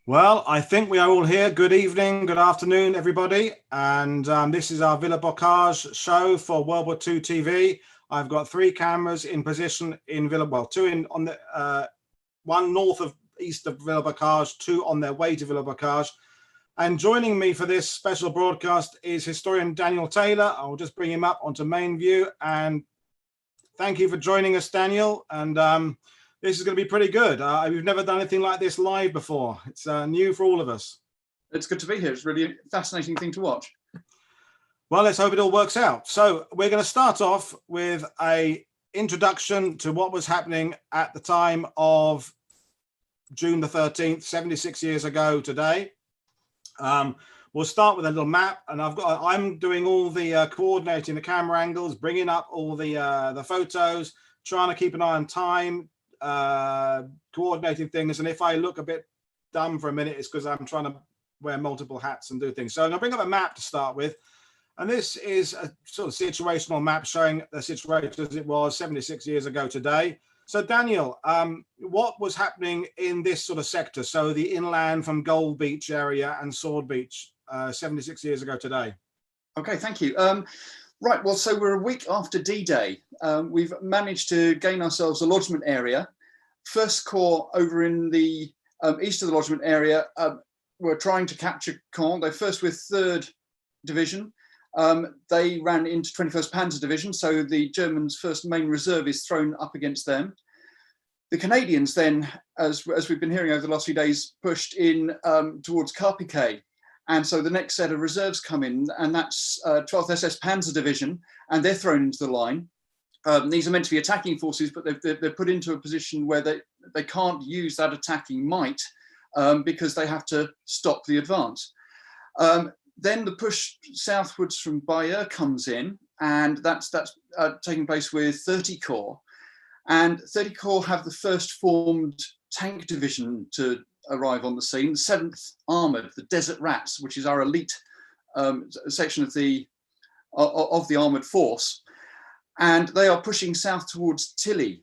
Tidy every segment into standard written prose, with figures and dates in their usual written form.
Well, I think we are all here. Good evening, good afternoon, everybody. And this is our Villers-Bocage show for World War II TV. I've got 3 cameras in position in two in on the one north of east of Villers-Bocage, 2 on their way to Villers-Bocage. And joining me for this special broadcast is historian Daniel Taylor. I'll just bring him up onto main view. And thank you for joining us, Daniel. And this is going to be pretty good. We've never done anything like this live before. It's new for all of us. It's good to be here. It's really a fascinating thing to watch. Well, let's hope it all works out. So we're going to start off with an introduction to what was happening at the time of June the 13th, 76 years ago today. We'll start with a little map, and I'm doing all the coordinating the camera angles, bringing up all the photos, trying to keep an eye on time, coordinating things. And if I look a bit dumb for a minute, it's because I'm trying to wear multiple hats and do things. So I'll bring up a map to start with, and this is a sort of situational map showing the situation as it was 76 years ago today. So Daniel, what was happening in this sort of sector, so the inland from Gold Beach area and Sword Beach 76 years ago today? Okay, thank you. Right, well, so we're a week after D-Day. We've managed to gain ourselves a lodgement area. First Corps over in the east of the lodgement area were trying to capture Caen. They're first with 3rd Division. They ran into 21st Panzer Division, so the Germans' first main reserve is thrown up against them. The Canadians then, as we've been hearing over the last few days, pushed in towards Carpiquet. And so the next set of reserves come in, and that's 12th SS Panzer Division, and they're thrown into the line. These are meant to be attacking forces, but they're put into a position where they can't use that attacking might because they have to stop the advance. Then the push southwards from Bayeux comes in, and that's taking place with 30 Corps. And 30 Corps have the first formed tank division to arrive on the scene, the 7th Armoured, the Desert Rats, which is our elite section of the armoured force. And they are pushing south towards Tilly.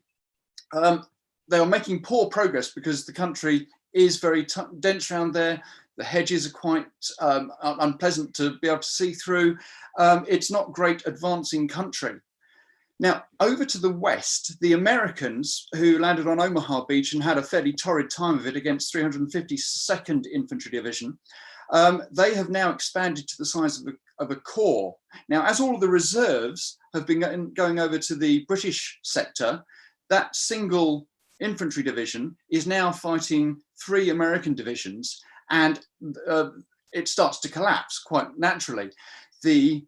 They are making poor progress because the country is very dense around there. The hedges are quite unpleasant to be able to see through. It's not great advancing country. Now, over to the west, the Americans, who landed on Omaha Beach and had a fairly torrid time of it against 352nd Infantry Division, they have now expanded to the size of a corps. Now, as all of the reserves have been going over to the British sector, that single infantry division is now fighting 3 American divisions, and it starts to collapse quite naturally. The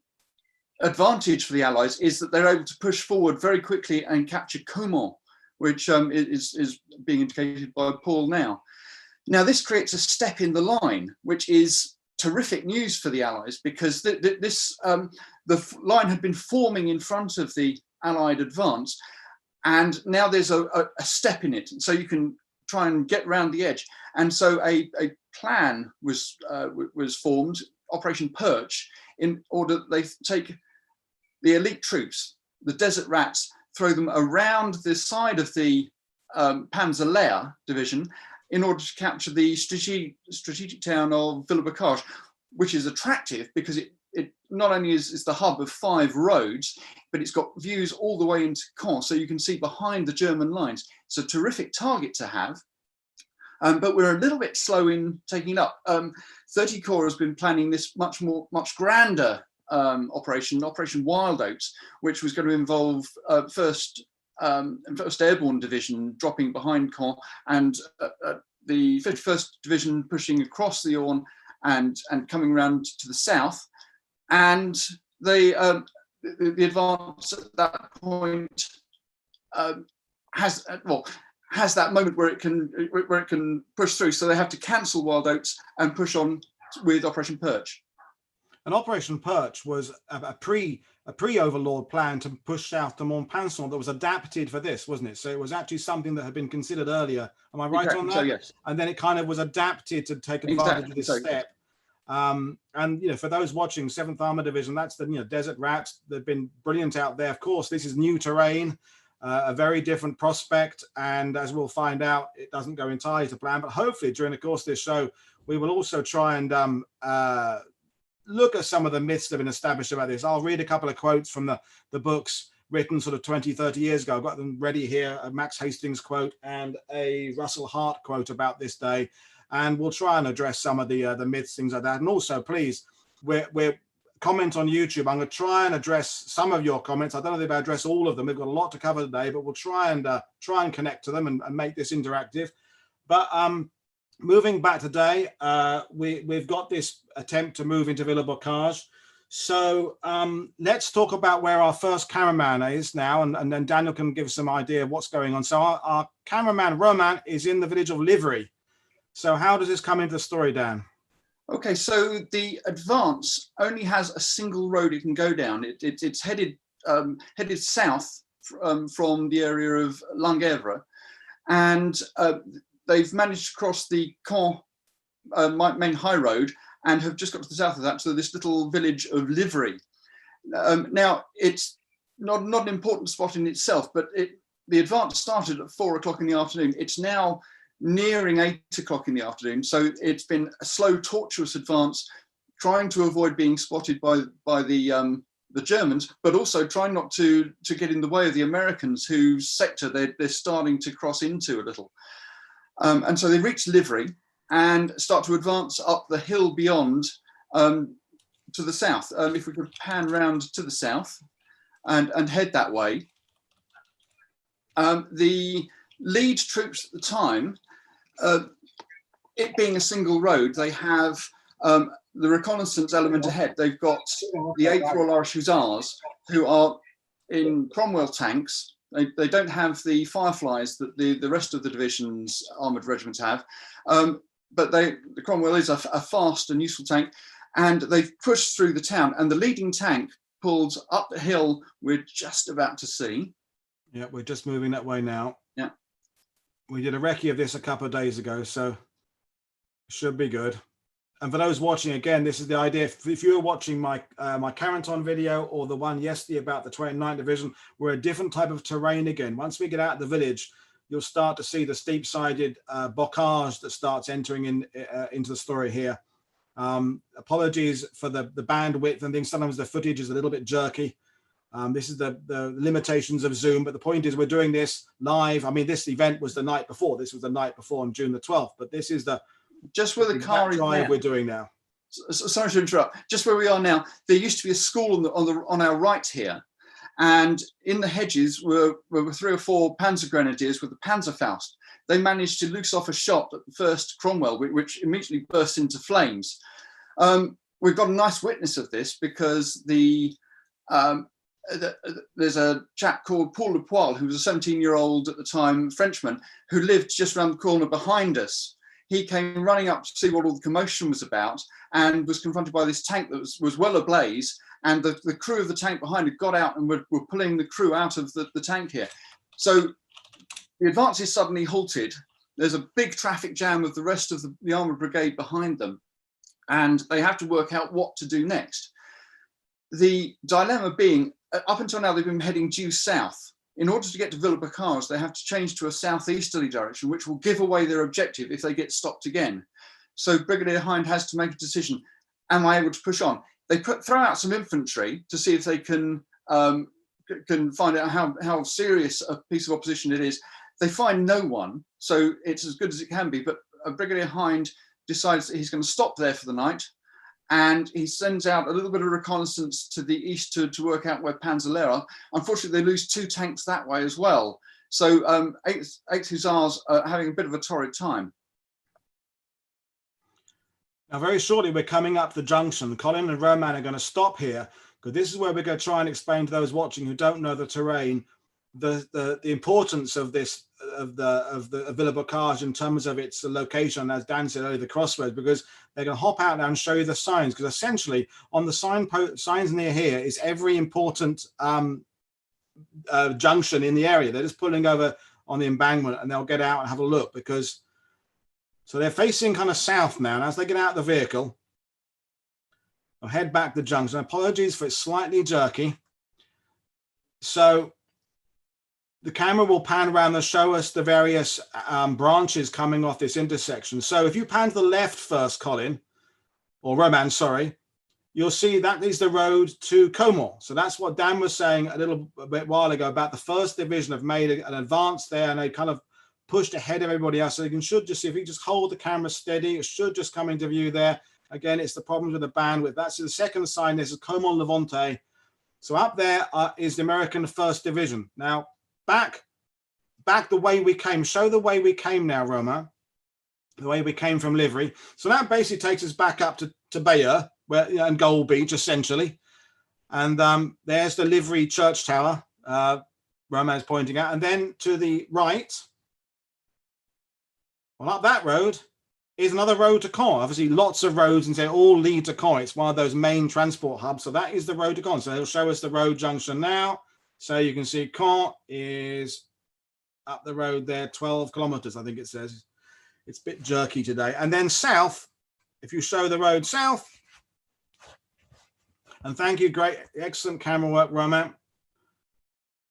advantage for the Allies is that they're able to push forward very quickly and capture Caumont, which is being indicated by Paul now. Now, this creates a step in the line, which is terrific news for the Allies, because the line had been forming in front of the Allied advance, and now there's a step in it, so you can try and get round the edge. And so a plan was formed, Operation Perch, in order that they take the elite troops, the Desert Rats, throw them around the side of the Panzer Lehr division in order to capture the strategic town of Villers-Bocage, which is attractive because it not only is the hub of 5 roads, but it's got views all the way into Caen, so you can see behind the German lines. It's a terrific target to have, but we're a little bit slow in taking it up. 30 Corps has been planning this much grander Operation Wild Oats, which was going to involve first Airborne Division dropping behind Caen, and the 51st Division pushing across the Orne and coming around to the south. And the advance at that point has that moment where it can push through. So they have to cancel Wild Oats and push on with Operation Perch. And Operation Perch was a pre-Overlord plan to push south to Montpinçon that was adapted for this, wasn't it? So it was actually something that had been considered earlier. Am I right exactly on that? So, yes. And then it kind of was adapted to take advantage of this step. And for those watching, 7th Armored Division, that's the Desert Rats. They've been brilliant out there. Of course, this is new terrain. a very different prospect. And as we'll find out, it doesn't go entirely to plan, but hopefully during the course of this show, we will also try and look at some of the myths that have been established about this. I'll read a couple of quotes from the books written sort of 20, 30 years ago. I've got them ready here, a Max Hastings quote and a Russell Hart quote about this day. And we'll try and address some of the myths, things like that. And also, please, we're comment on YouTube. I'm going to try and address some of your comments. I don't know if I'll address all of them. We've got a lot to cover today, but we'll try and connect to them and make this interactive. But moving back today, we've got this attempt to move into Villers-Bocage. So let's talk about where our first cameraman is now, and then Daniel can give some idea of what's going on. So our cameraman, Roman, is in the village of Livry. So how does this come into the story, Dan? Okay, so the advance only has a single road it can go down. It's headed south from the area of Langevre, and they've managed to cross the Caen main high road and have just got to the south of that, so this little village of Livry. Now, it's not an important spot in itself, but the advance started at 4 o'clock in the afternoon. It's now nearing 8 o'clock in the afternoon, so it's been a slow, tortuous advance, trying to avoid being spotted by the Germans, but also trying not to get in the way of the Americans, whose sector they're starting to cross into a little. And so they reach Livry and start to advance up the hill beyond to the south. If we could pan round to the south and head that way. The lead troops at the time, it being a single road, they have the reconnaissance element ahead. They've got the 8th Royal Irish Hussars, who are in Cromwell tanks. They don't have the Fireflies that the rest of the division's armoured regiments have, but the Cromwell is a fast and useful tank, and they've pushed through the town, and the leading tank pulls up the hill we're just about to see. Yeah, we're just moving that way now. Yeah. We did a recce of this a couple of days ago, so it should be good. And for those watching, again, this is the idea. If you were watching my Carenton video or the one yesterday about the 29th Division, we're a different type of terrain again. Once we get out of the village, you'll start to see the steep-sided bocage that starts entering into the story here. Apologies for the bandwidth and things. Sometimes the footage is a little bit jerky. This is the limitations of Zoom, but the point is we're doing this live. I mean, this event was the night before. This was the night before on June the 12th, but this is just where the car is now. We're doing now. Sorry to interrupt. Just where we are now, there used to be a school on our right here, and in the hedges were 3 or 4 Panzer Grenadiers with the Panzerfaust. They managed to loose off a shot at the first Cromwell, which immediately burst into flames. We've got a nice witness of this because there's a chap called Paul Woodadge, who was a 17-year-old at the time Frenchman, who lived just around the corner behind us. He came running up to see what all the commotion was about and was confronted by this tank that was well ablaze, and the crew of the tank behind it got out and were pulling the crew out of the tank here. So the advance is suddenly halted. There's a big traffic jam of the rest of the armoured brigade behind them, and they have to work out what to do next. The dilemma being, up until now, they've been heading due south. In order to get to Villers-Bocage, they have to change to a southeasterly direction, which will give away their objective if they get stopped again. So Brigadier Hind has to make a decision. Am I able to push on? They throw out some infantry to see if they can find out how serious a piece of opposition it is. They find no one, so it's as good as it can be. But Brigadier Hind decides that he's going to stop there for the night, and he sends out a little bit of reconnaissance to the east to work out where Panzer are. Unfortunately, they lose 2 tanks that way as well. So 8th Hussars are having a bit of a torrid time. Now, very shortly, we're coming up the junction. Colin and Roman are going to stop here, because this is where we're going to try and explain to those watching who don't know the terrain, the importance of this, of the Villers-Bocage in terms of its location, as Dan said earlier, the crossroads, because they're going to hop out now and show you the signs, because essentially on the signs near here is every important junction in the area. They're just pulling over on the embankment, and they'll get out and have a look, because so they're facing kind of south now. And as they get out of the vehicle, they'll head back the junction. Apologies for it's slightly jerky. So the camera will pan around and show us the various branches coming off this intersection. So if you pan to the left first, Colin, or Roman, sorry, you'll see that is the road to Comor. So that's what Dan was saying a little bit while ago about the first division have made an advance there, and they kind of pushed ahead of everybody else. So you should just see, if you just hold the camera steady, it should just come into view there. Again, it's the problems with the bandwidth. That's the second sign. This is Comor Levante. So up there is the American First Division. Now, back the way we came. Show the way we came now, Roma. The way we came from Livery. So that basically takes us back up to Bayeux and Gold Beach, essentially. And there's the Livery Church Tower, Roman's pointing out. And then to the right, well, up that road is another road to Caen. Obviously, lots of roads, and they all lead to Caen. It's one of those main transport hubs. So that is the road to Caen. So they'll show us the road junction now. So you can see Caen is up the road there, 12 kilometers, I think it says. It's a bit jerky today. And then south, if you show the road south, and thank you, great, excellent camera work, Roman.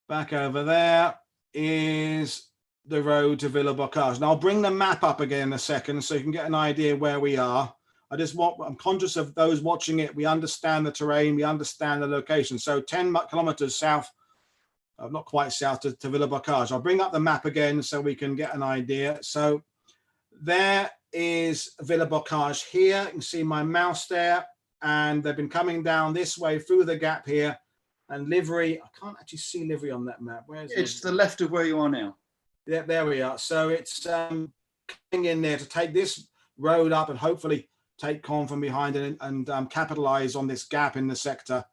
Back over there is the road to Villers-Bocage. And I'll bring the map up again in a second so you can get an idea where we are. I'm conscious of those watching it. We understand the terrain, we understand the location. So 10 kilometers south, not quite south, to Villers-Bocage. I'll bring up the map again so we can get an idea. So there is Villers-Bocage here. You can see my mouse there, and they've been coming down this way through the gap here. And Livery, I can't actually see Livery on that map. Where is it? It's to the left of where you are now. Yeah, there we are. So it's coming in there to take this road up and hopefully take Caen from behind and capitalize on this gap in the sector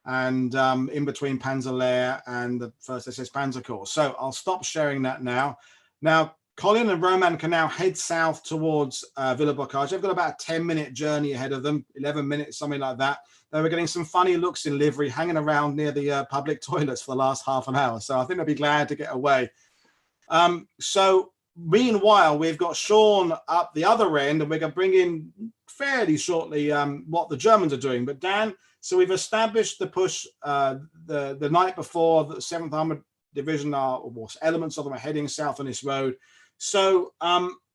and in between Panzerlehr and the first SS Panzer Corps. So I'll stop sharing that now. Now, Colin and Roman can now head south towards Villers-Bocage. They've got about a 10-minute journey ahead of them, 11 minutes, something like that. They were getting some funny looks in Livery, hanging around near the public toilets for the last half an hour. So I think they'll be glad to get away. So meanwhile, we've got Sean up the other end, and we're going to bring in fairly shortly what the Germans are doing. But Dan, so we've established the push the night before. The 7th Armored Division or elements of them are heading south on this road. So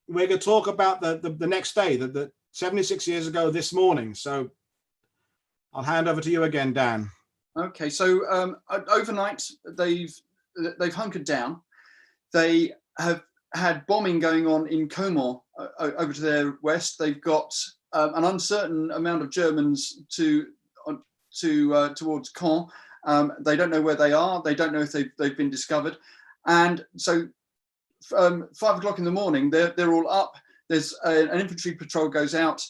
we're going to talk about the next day, the 76 years ago this morning. So I'll hand over to you again, Dan. Okay, so overnight they've hunkered down. They have had bombing going on in Comor over to their west. They've got an uncertain amount of Germans towards Caen. They don't know where they are. They don't know if they've been discovered. And so 5 o'clock in the morning, they're all up. There's an infantry patrol goes out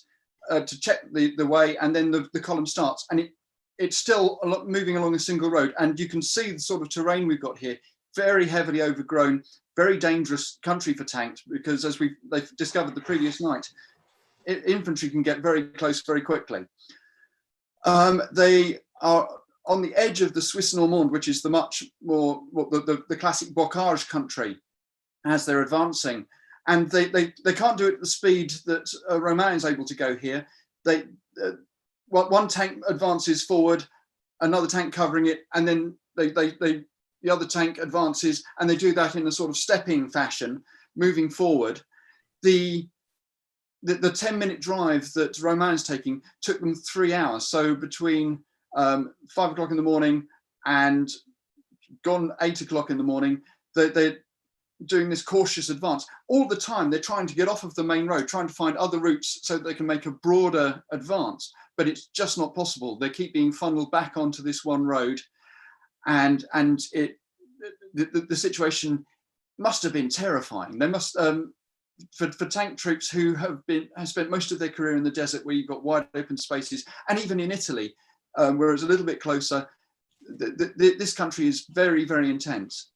to check the way, and then the column starts. And it's still moving along a single road. And you can see the sort of terrain we've got here. Very heavily overgrown, very dangerous country for tanks, because as they've discovered the previous night, infantry can get very close very quickly. They are on the edge of the Swiss Normand, which is the much more the classic Bocage country as they're advancing, and they can't do it at the speed that Romain is able to go here. One tank advances forward, another tank covering it, and then the other tank advances, and they do that in a sort of stepping fashion, moving forward. The 10-minute drive that Romain's taking took them 3 hours. So between 5 o'clock in the morning and gone 8 o'clock in the morning, they're doing this cautious advance. All the time, they're trying to get off of the main road, trying to find other routes so that they can make a broader advance, but it's just not possible. They keep being funneled back onto this one road. And the situation must have been terrifying. They must for tank troops who have spent most of their career in the desert, where you've got wide open spaces, and even in Italy, where it's a little bit closer. This country is very, very intense.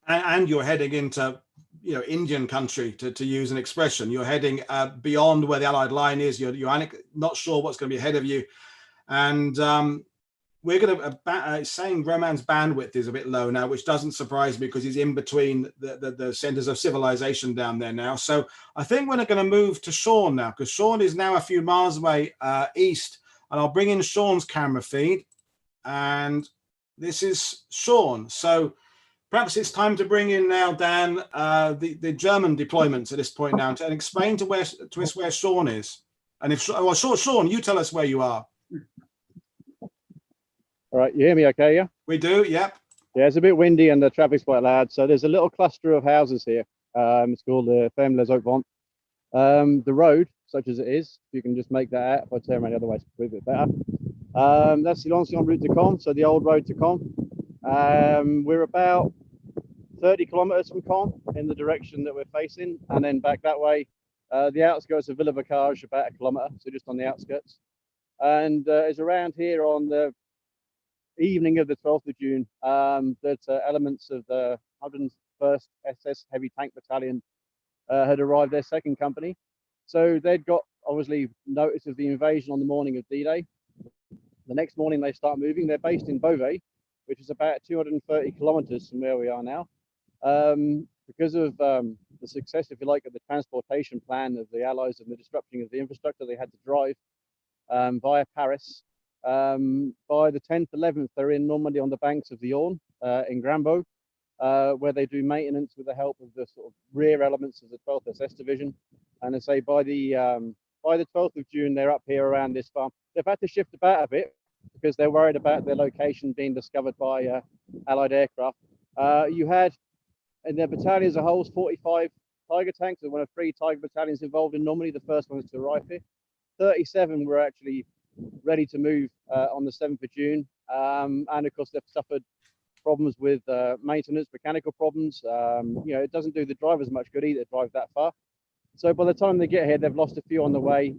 And you're heading into Indian country, to use an expression. You're heading beyond where the Allied line is. You're not sure what's going to be ahead of you, and we're going to saying Roman's bandwidth is a bit low now, which doesn't surprise me because he's in between the centers of civilization down there now. So I think we're going to move to Sean now, because Sean is now a few miles away east, and I'll bring in Sean's camera feed. And this is Sean. So Perhaps it's time to bring in now, Dan, the German deployments at this point now, and explain to us where Sean is. And if Sean, you tell us where you are. All right, you hear me okay, yeah? We do, yep. Yeah, it's a bit windy and the traffic's quite loud. So there's a little cluster of houses here. It's called the Villers-Bocage. The road, such as it is, you can just make that out. If I turn around the other way, it's a bit better. That's the ancien route to Caen, so the old road to Caen. We're about 30 kilometers from Caen in the direction that we're facing, and then back that way. The outskirts of Villers-Bocage, about 1 kilometer, so just on the outskirts. And it's around here on the evening of the 12th of June that elements of the 101st SS Heavy Tank Battalion had arrived, their second company. So they'd got obviously notice of the invasion on the morning of D-Day. The next morning they start moving. They're based in Beauvais, which is about 230 kilometers from where we are now. Because of the success, if you like, of the transportation plan of the Allies and the disrupting of the infrastructure, they had to drive via Paris. By the 10th, 11th, they're in Normandy on the banks of the Orne in Grambeau, where they do maintenance with the help of the sort of rear elements of the 12th SS Division. And I say by the 12th of June, they're up here around this farm. They've had to shift about a bit because they're worried about their location being discovered by Allied aircraft. You had, in their battalion as a whole, 45 Tiger tanks. There were one of 3 Tiger battalions involved in Normandy. The first one was to arrive here. 37 were actually ready to move on the 7th of June. And of course, they've suffered problems with maintenance, mechanical problems. You know, it doesn't do the drivers much good either to drive that far. So by the time they get here, they've lost a few on the way.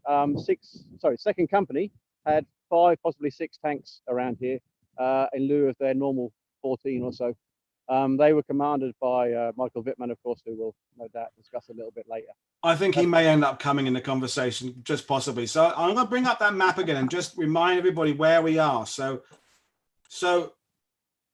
Second company had 5, possibly 6 tanks around here in lieu of their normal 14 or so. They were commanded by Michael Wittmann, of course, who we'll no doubt discuss a little bit later. I think he may end up coming in the conversation, just possibly. So I'm going to bring up that map again and just remind everybody where we are. So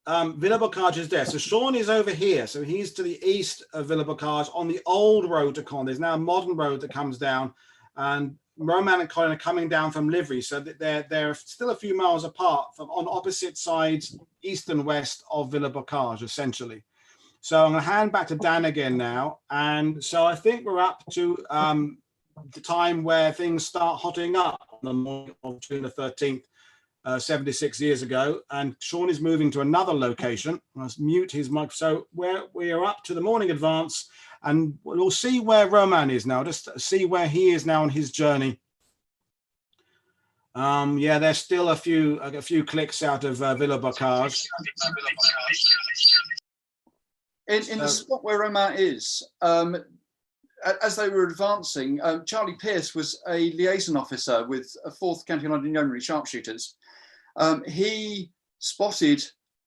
Villers-Bocage is there. So Sean is over here. So he's to the east of Villers-Bocage on the old road to Caen. There's now a modern road that comes down, and Roman and Colin are coming down from Livry. So they're still a few miles apart from on opposite sides, east and west of Villers-Bocage, essentially. So I'm going to hand back to Dan again now. And so I think we're up to the time where things start hotting up on the morning of June the 13th. 76 years ago, and Sean is moving to another location. Let's mute his mic. So we are up to the morning advance, and we'll see where Roman is now, just see where he is now on his journey. Yeah, there's still a few clicks out of Villers-Bocage. In the spot where Roman is, as they were advancing, Charlie Pierce was a liaison officer with 4th County London Yeomanry sharpshooters. He spotted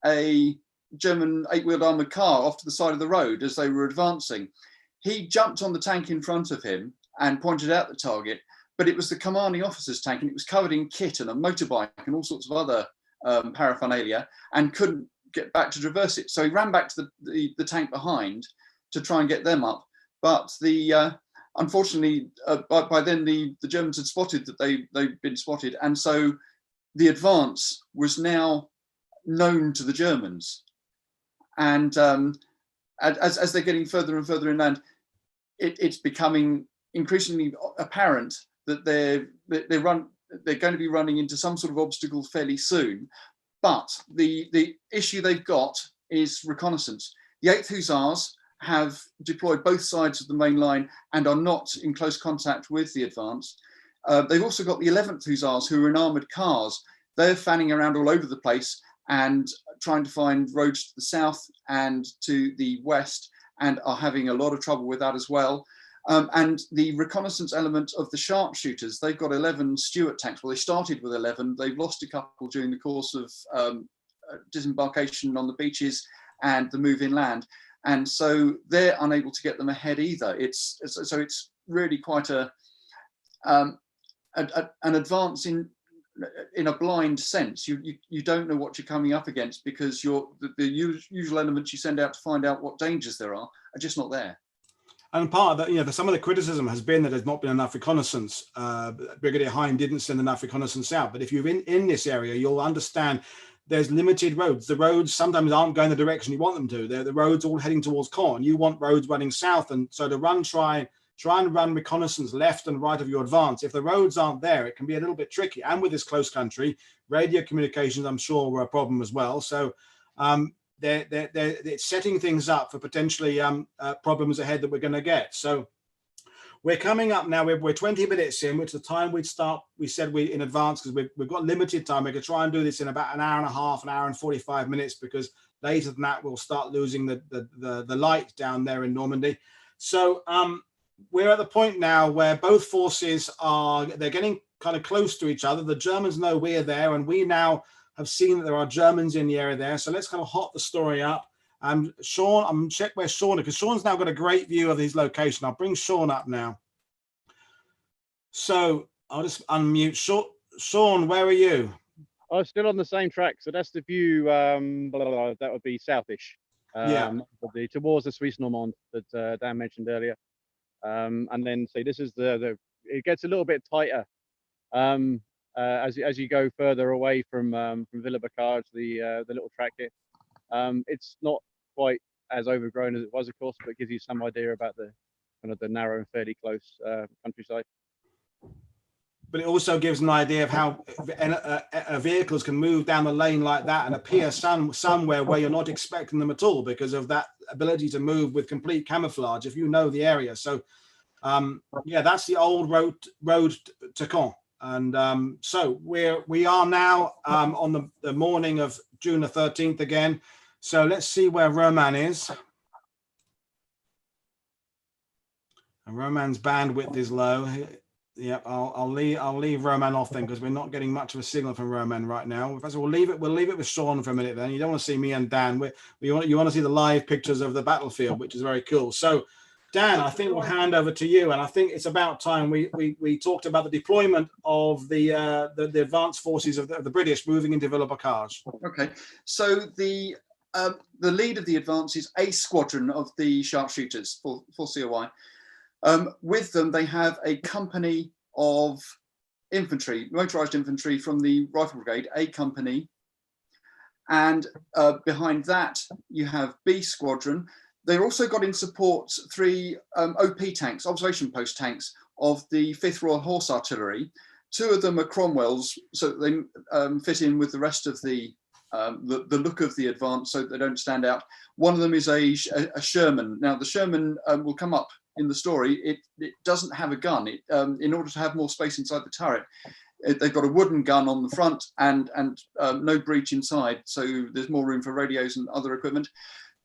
a German 8-wheeled armoured car off to the side of the road as they were advancing. He jumped on the tank in front of him and pointed out the target, but it was the commanding officer's tank, and it was covered in kit and a motorbike and all sorts of other paraphernalia, and couldn't get back to traverse it. So he ran back to the tank behind to try and get them up. But unfortunately, by then the Germans had spotted that they'd been spotted, and so the advance was now known to the Germans. And as they're getting further and further inland, it's becoming increasingly apparent that they're going to be running into some sort of obstacle fairly soon. But the issue they've got is reconnaissance. The 8th Hussars have deployed both sides of the main line and are not in close contact with the advance. They've also got the 11th Hussars, who are in armoured cars. They're fanning around all over the place and trying to find roads to the south and to the west, and are having a lot of trouble with that as well. And the reconnaissance element of the sharpshooters, they've got 11 Stuart tanks. Well, they started with 11. They've lost a couple during the course of disembarkation on the beaches and the move inland. And so they're unable to get them ahead either. So it's really quite an advance in a blind sense. You don't know what you're coming up against, because the usual elements you send out to find out what dangers there are just not there. And part of that, some of the criticism has been that there's not been enough reconnaissance. Brigadier Hine didn't send enough reconnaissance out. But if you're in this area, you'll understand there's limited roads. The roads sometimes aren't going the direction you want them to. They're the roads all heading towards Caen. You want roads running south, and so to try and run reconnaissance left and right of your advance. If the roads aren't there, it can be a little bit tricky. And with this close country, radio communications, I'm sure, were a problem as well. So it's setting things up for potentially problems ahead that we're going to get. So we're coming up now. We're 20 minutes in, which is the time we'd start. We said we in advance because we've got limited time. We could try and do this in about an hour and a half, an hour and 45 minutes, because later than that we'll start losing the light down there in Normandy. So we're at the point now where both forces they're getting kind of close to each other. The Germans know we're there, and we now have seen that there are Germans in the area there. So let's kind of hot the story up. Sean, I'm check where Sean is, because Sean's now got a great view of his location. I'll bring Sean up now. So I'll just unmute. Sean, where are you? I'm still on the same track. So that's the view. That would be southish. Towards the Suisse Normand that Dan mentioned earlier. And then see, this is it gets a little bit tighter as you go further away from Villers-Bocage, the little track here. It's not quite as overgrown as it was, of course, but it gives you some idea about the kind of the narrow and fairly close countryside. But it also gives an idea of how vehicles can move down the lane like that and appear somewhere where you're not expecting them at all, because of that ability to move with complete camouflage if you know the area. So yeah, that's the old road to Caen. And so we are now on the morning of June the 13th again. So let's see where Roman is. And Roman's bandwidth is low. Yep, I'll leave Roman off then, because we're not getting much of a signal from Roman right now. First of all, we'll leave it with Sean for a minute then. You don't want to see me and Dan. You want to see the live pictures of the battlefield, which is very cool. So Dan, I think we'll hand over to you, and I think it's about time we talked about the deployment of the advanced forces of the British moving into Villers-Bocage. Okay, so the lead of the advance is a squadron of the sharpshooters for COI. With them, they have a company of infantry, motorized infantry from the Rifle Brigade, a company. And behind that, you have B Squadron. They've also got in support 3 OP tanks, observation post tanks of the 5th Royal Horse Artillery. 2 of them are Cromwells, so they fit in with the rest of the look of the advance, so they don't stand out. One of them is a Sherman. Now, the Sherman will come up in the story. It doesn't have a gun. In order to have more space inside the turret, they've got a wooden gun on the front and no breech inside, so there's more room for radios and other equipment.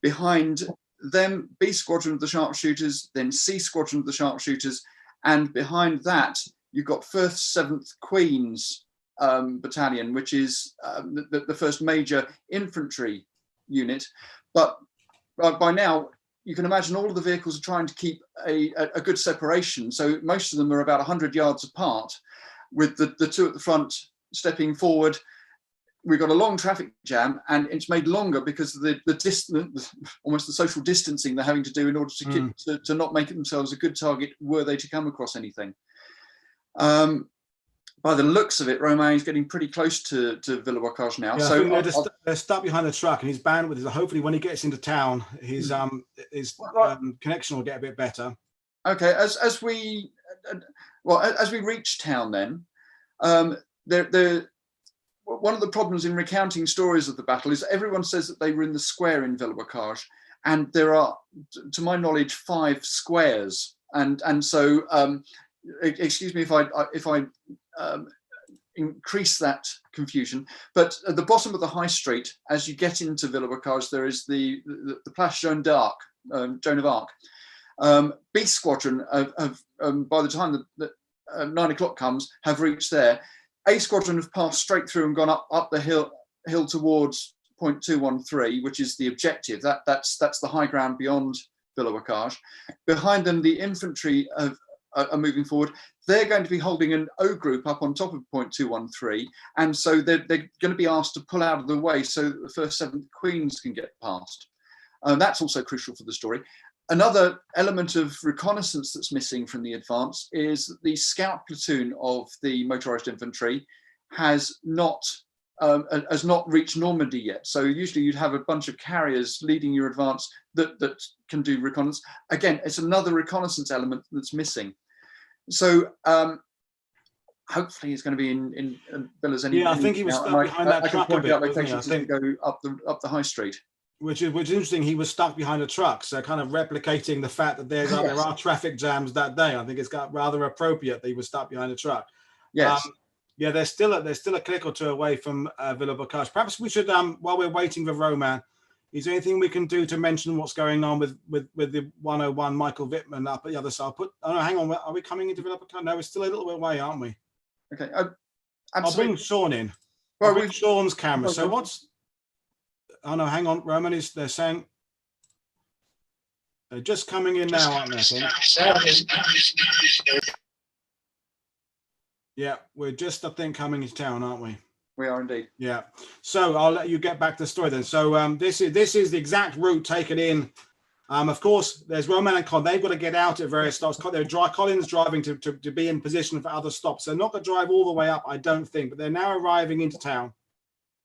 Behind them, B Squadron of the sharpshooters, then C Squadron of the sharpshooters, and behind that you've got 1st 7th Queen's Battalion, which is the first major infantry unit. But by now, you can imagine all of the vehicles are trying to keep a good separation. So most of them are about 100 yards apart, with the 2 at the front stepping forward. We've got a long traffic jam, and it's made longer because of the distance, almost the social distancing they're having to do in order to keep, to not make themselves a good target were they to come across anything. By the looks of it, Romain is getting pretty close to Villers-Bocage now. Yeah, so they're stuck behind the truck, and his bandwidth is hopefully when he gets into town, his connection will get a bit better. Okay, as we reach town, then one of the problems in recounting stories of the battle is everyone says that they were in the square in Villers-Bocage, and there are, to my knowledge, 5 squares, and so excuse me if I increase that confusion, but at the bottom of the high street, as you get into Villers-Bocage, there is the Place Joan d'Arc, Joan of Arc. B Squadron have by the time that 9 o'clock comes, have reached there. A Squadron have passed straight through and gone up the hill towards point 213, which is the objective. That's the high ground beyond Villers-Bocage. Behind them, the infantry are moving forward. They're going to be holding an O group up on top of point 213, and so they're going to be asked to pull out of the way so that the 1st 7th Queens can get past. That's also crucial for the story. Another element of reconnaissance that's missing from the advance is that the scout platoon of the motorized infantry has not has not reached Normandy yet. So usually you'd have a bunch of carriers leading your advance that can do reconnaissance. Again, it's another reconnaissance element that's missing. So hopefully he's going to be in Villers. I think he was stuck behind that truck a bit, wasn't he? I think go up the high street. Which is interesting. He was stuck behind a truck, so kind of replicating the fact that there are traffic jams that day. I think it's got rather appropriate that he was stuck behind a truck. Yes. They're still a click or two away from Villers-Bocage. Perhaps we should, while we're waiting for Roman, is there anything we can do to mention what's going on with the 101 Michael Wittmann up at the other side? Hang on, are we coming into Villers-Bocage? No, we're still a little bit away, aren't we? Okay. I'll bring Sean in. Well, bring Sean's camera. So what's? Oh no, hang on, Roman they're saying they're just coming in now, aren't they? I think. Yeah, we're just, I think, coming into town, aren't we? We are indeed. Yeah. So I'll let you get back to the story then. So this is the exact route taken in. Of course, there's Roman and Con. They've got to get out at various stops. Colin's driving to be in position for other stops. They're not going to drive all the way up, I don't think, but they're now arriving into town.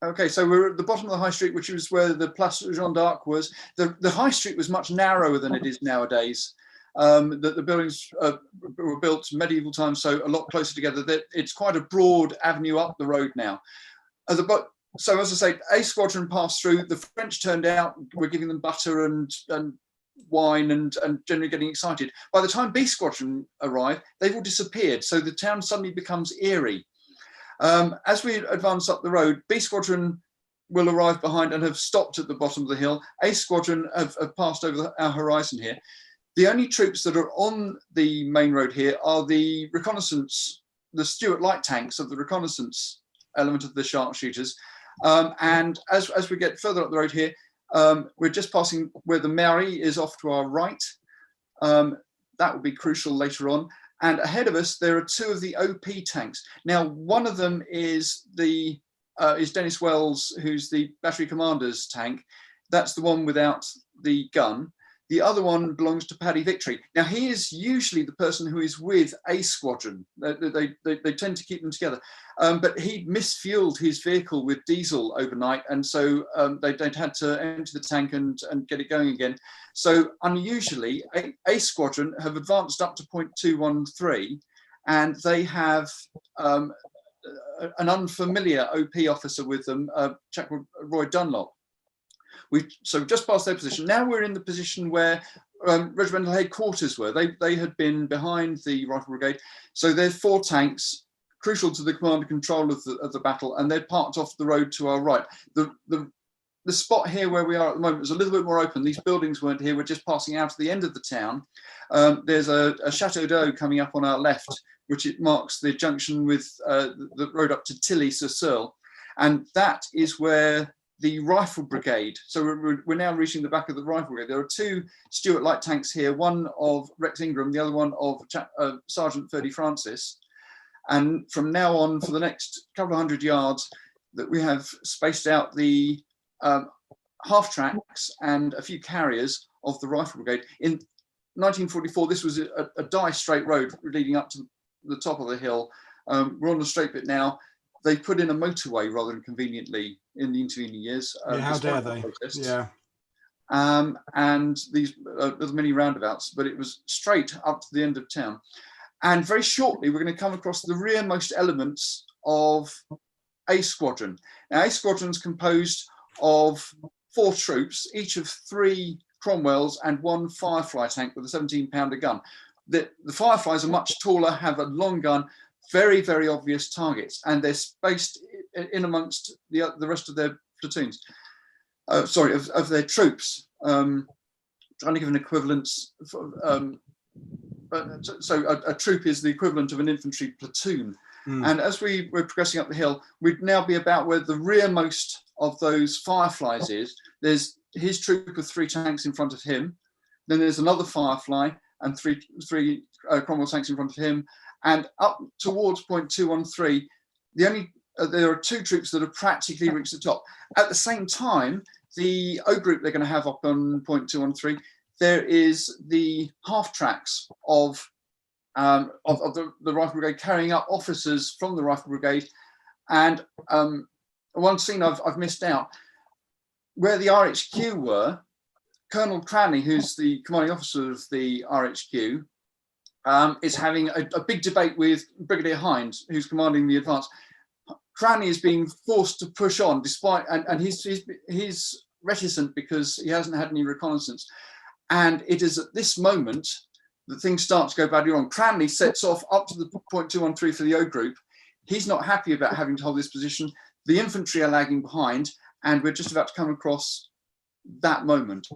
Okay, so we're at the bottom of the high street, which was where the Place Jeanne d'Arc was. The high street was much narrower than it is nowadays. The buildings were built medieval times, so a lot closer together. It's quite a broad avenue up the road now. So as I say, A Squadron passed through. The French turned out. We're giving them butter and wine and generally getting excited. By the time B Squadron arrived, they've all disappeared. So the town suddenly becomes eerie. As we advance up the road, B Squadron will arrive behind and have stopped at the bottom of the hill. A Squadron have passed over our horizon here. The only troops that are on the main road here are the reconnaissance, the Stuart light tanks of the reconnaissance element of the sharpshooters. And as we get further up the road here, we're just passing where the Mairie is off to our right. That will be crucial later on. And ahead of us, there are two of the OP tanks. Now, one of them is Dennis Wells, who's the battery commander's tank. That's the one without the gun. The other one belongs to Paddy Victory. Now, he is usually the person who is with A Squadron. They tend to keep them together. But he misfueled his vehicle with diesel overnight, and so they had to empty the tank and get it going again. So unusually, A Squadron have advanced up to point 213, and they have an unfamiliar OP officer with them, a chap called Roy Dunlop. So just past their position. Now we're in the position where regimental headquarters were. They had been behind the Rifle Brigade. So there's 4 tanks, crucial to the command and control of the battle, and they're parked off the road to our right. The spot here where we are at the moment is a little bit more open. These buildings weren't here. We're just passing out of the end of the town. There's a Chateau d'Eau coming up on our left, which it marks the junction with the road up to Tilly-sur-Seulles. And that is where the Rifle Brigade, so we're now reaching the back of the Rifle Brigade. There are 2 Stuart light tanks here, one of Rex Ingram, the other one of Sergeant Ferdy Francis. And from now on, for the next couple of hundred yards, that we have spaced out the half tracks and a few carriers of the Rifle Brigade. In 1944, this was a die-straight road leading up to the top of the hill. We're on the straight bit now. They put in a motorway rather than conveniently in the intervening years. How dare they? Yeah. And these little mini roundabouts, but it was straight up to the end of town. And very shortly, we're going to come across the rearmost elements of A Squadron. Now, A Squadron's composed of 4 troops, each of 3 Cromwells and 1 Firefly tank with a 17-pounder gun. The Fireflies are much taller, have a long gun, very, very obvious targets, and they're spaced in amongst the rest of their platoons. Of their troops. Trying to give an equivalence. So a troop is the equivalent of an infantry platoon. And as we're progressing up the hill, we'd now be about where the rearmost of those Fireflies is. There's his troop of 3 tanks in front of him. Then there's another Firefly and three Cromwell tanks in front of him. And up towards point 213, there are 2 troops that have practically reached the top. At the same time, the O group they're going to have up on point 213, there is the half tracks of the Rifle Brigade carrying up officers from the Rifle Brigade, and one scene I've missed out, where the RHQ were. Colonel Cranley, who's the commanding officer of the RHQ, is having a big debate with Brigadier Hind, who's commanding the advance. Cranley is being forced to push on, despite, and he's reticent because he hasn't had any reconnaissance. And it is at this moment that things start to go badly wrong. Cranley sets off up to the point 213 for the O group. He's not happy about having to hold this position. The infantry are lagging behind, and we're just about to come across that moment.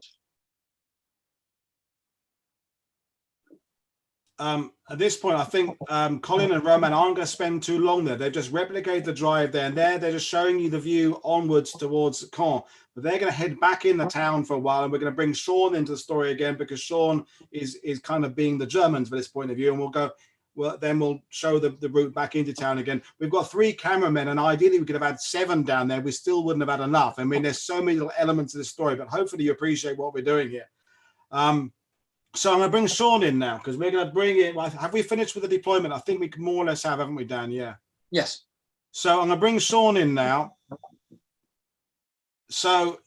At this point, I think Colin and Roman aren't going to spend too long there. They've just replicated the drive there, and they're just showing you the view onwards towards Caen. But they're going to head back in the town for a while, and we're going to bring Sean into the story again, because Sean is kind of being the Germans for this point of view, and we'll show the route back into town again. We've got 3 cameramen, and ideally we could have had 7 down there. We still wouldn't have had enough. I mean, there's so many little elements of this story, but hopefully you appreciate what we're doing here. So I'm going to bring Sean in now, because we're going to bring in. Have we finished with the deployment? I think we more or less have, haven't we, Dan? Yeah. Yes. So I'm going to bring Sean in now. So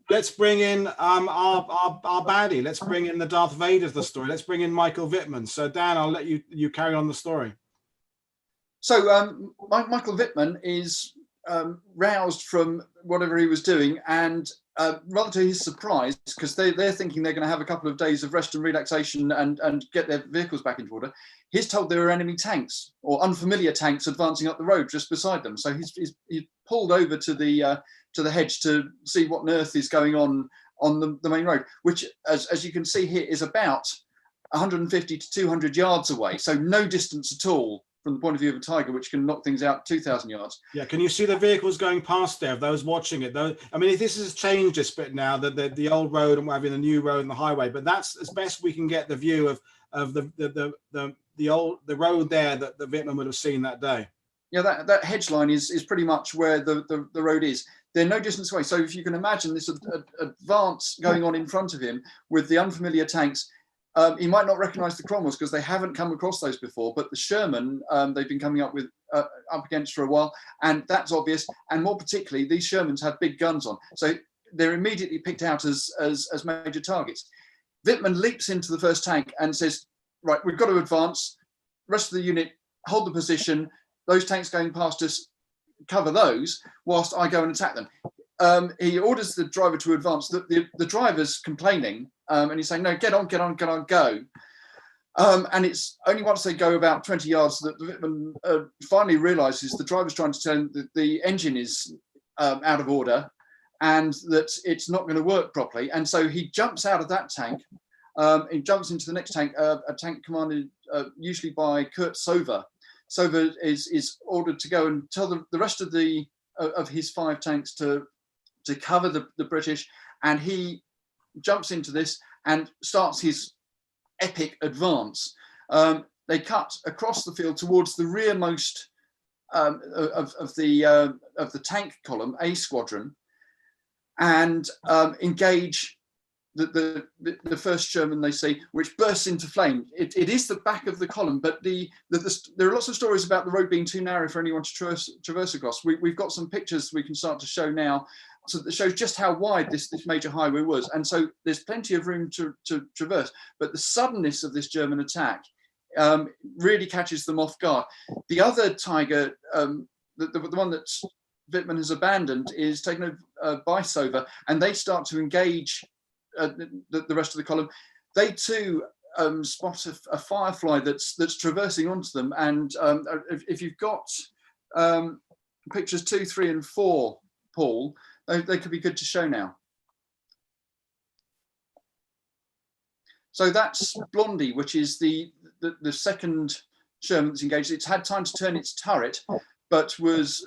let's bring in our baddie. Let's bring in the Darth Vader of the story. Let's bring in Michael Wittmann. So Dan, I'll let you carry on the story. So Michael Wittmann is roused from whatever he was doing, and rather to his surprise, because they're thinking they're going to have a couple of days of rest and relaxation and get their vehicles back into order, he's told there are enemy tanks or unfamiliar tanks advancing up the road just beside them. So he's pulled over to the hedge to see what on earth is going on the main road, which, as you can see here, is about 150 to 200 yards away. So no distance at all from the point of view of a tiger, which can knock things out 2,000 yards. Yeah, can you see the vehicles going past there? Those watching it, though. I mean, this has changed this bit now, the old road and having the new road and the highway. But that's as best we can get the view of the road there that the Wittmann would have seen that day. Yeah, that hedge line is pretty much where the road is. They're no distance away. So if you can imagine this advance going on in front of him with the unfamiliar tanks. He might not recognise the Cromwells because they haven't come across those before, but the Sherman they've been coming up against for a while, and that's obvious. And more particularly, these Shermans have big guns on, so they're immediately picked out as major targets. Wittmann leaps into the first tank and says, "Right, we've got to advance. Rest of the unit, hold the position. Those tanks going past us, cover those, whilst I go and attack them." He orders the driver to advance. The driver's complaining, and he's saying, "No, get on, go." And it's only once they go about 20 yards that the Wittmann finally realizes the driver's trying to tell him that the engine is out of order and that it's not going to work properly. And so he jumps out of that tank. He jumps into the next tank, a tank commanded usually by Kurt Sover. Sover is ordered to go and tell the rest of his 5 tanks to cover the British, and he jumps into this and starts his epic advance. They cut across the field towards the rearmost of the tank column, A squadron, and engage the first Sherman they see, which bursts into flame. It is the back of the column, but there are lots of stories about the road being too narrow for anyone to traverse across. We've got some pictures we can start to show now, so that shows just how wide this major highway was, and so there's plenty of room to traverse. But the suddenness of this German attack really catches them off guard. The other Tiger, the one that Wittmann has abandoned, is taken over by Sover, and they start to engage the rest of the column. They too spot a firefly that's traversing onto them, and if you've got pictures 2, 3, and 4, Paul, they could be good to show now. So that's Blondie, which is the second Sherman that's engaged. It's had time to turn its turret, but was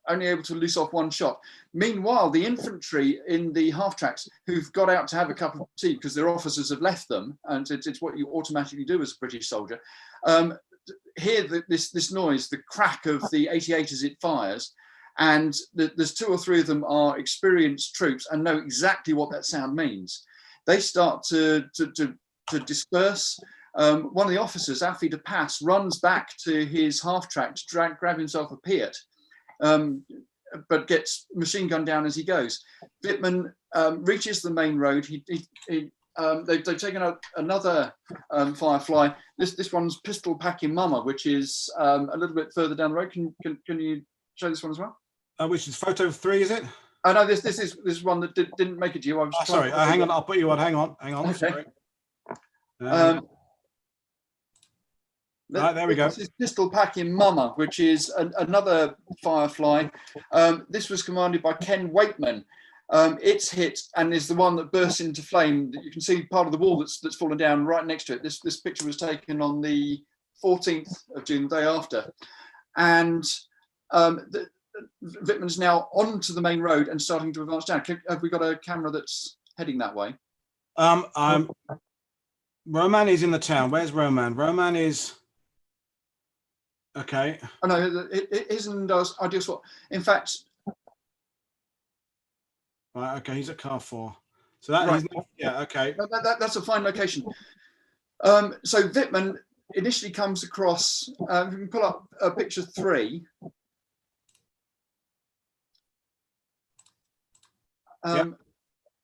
only able to loose off one shot. Meanwhile, the infantry in the half tracks, who've got out to have a cup of tea because their officers have left them, and it's what you automatically do as a British soldier, hear this noise, the crack of the 88 as it fires, and there's 2 or 3 of them are experienced troops and know exactly what that sound means. They start to disperse. One of the officers, Alfie de Pass, runs back to his half track to grab himself a Piat. but gets machine gunned down as he goes. Wittmann reaches the main road. They've taken out another Firefly. This one's Pistol Packing Mama, which is a little bit further down the road. Can you show this one as well? Which is photo 3, is it? Oh no, this is one that didn't make it to you. I was sorry. Hang on, I'll put you on. Hang on. Okay. Sorry. Right, there we go. This is Pistol Packing Mama, which is another Firefly. This was commanded by Ken Waitman. It's hit and is the one that bursts into flame. You can see part of the wall that's fallen down right next to it. This picture was taken on the 14th of June, the day after. And Wittmann's now onto the main road and starting to advance down. Have we got a camera that's heading that way? Roman is in the town. Where's Roman? Roman is... Okay. Oh no, it isn't ideal spot. In fact... Right, okay, he's at car 4. So that right. Yeah, okay. That's a fine location. So Wittmann initially comes across, we can pull up picture 3.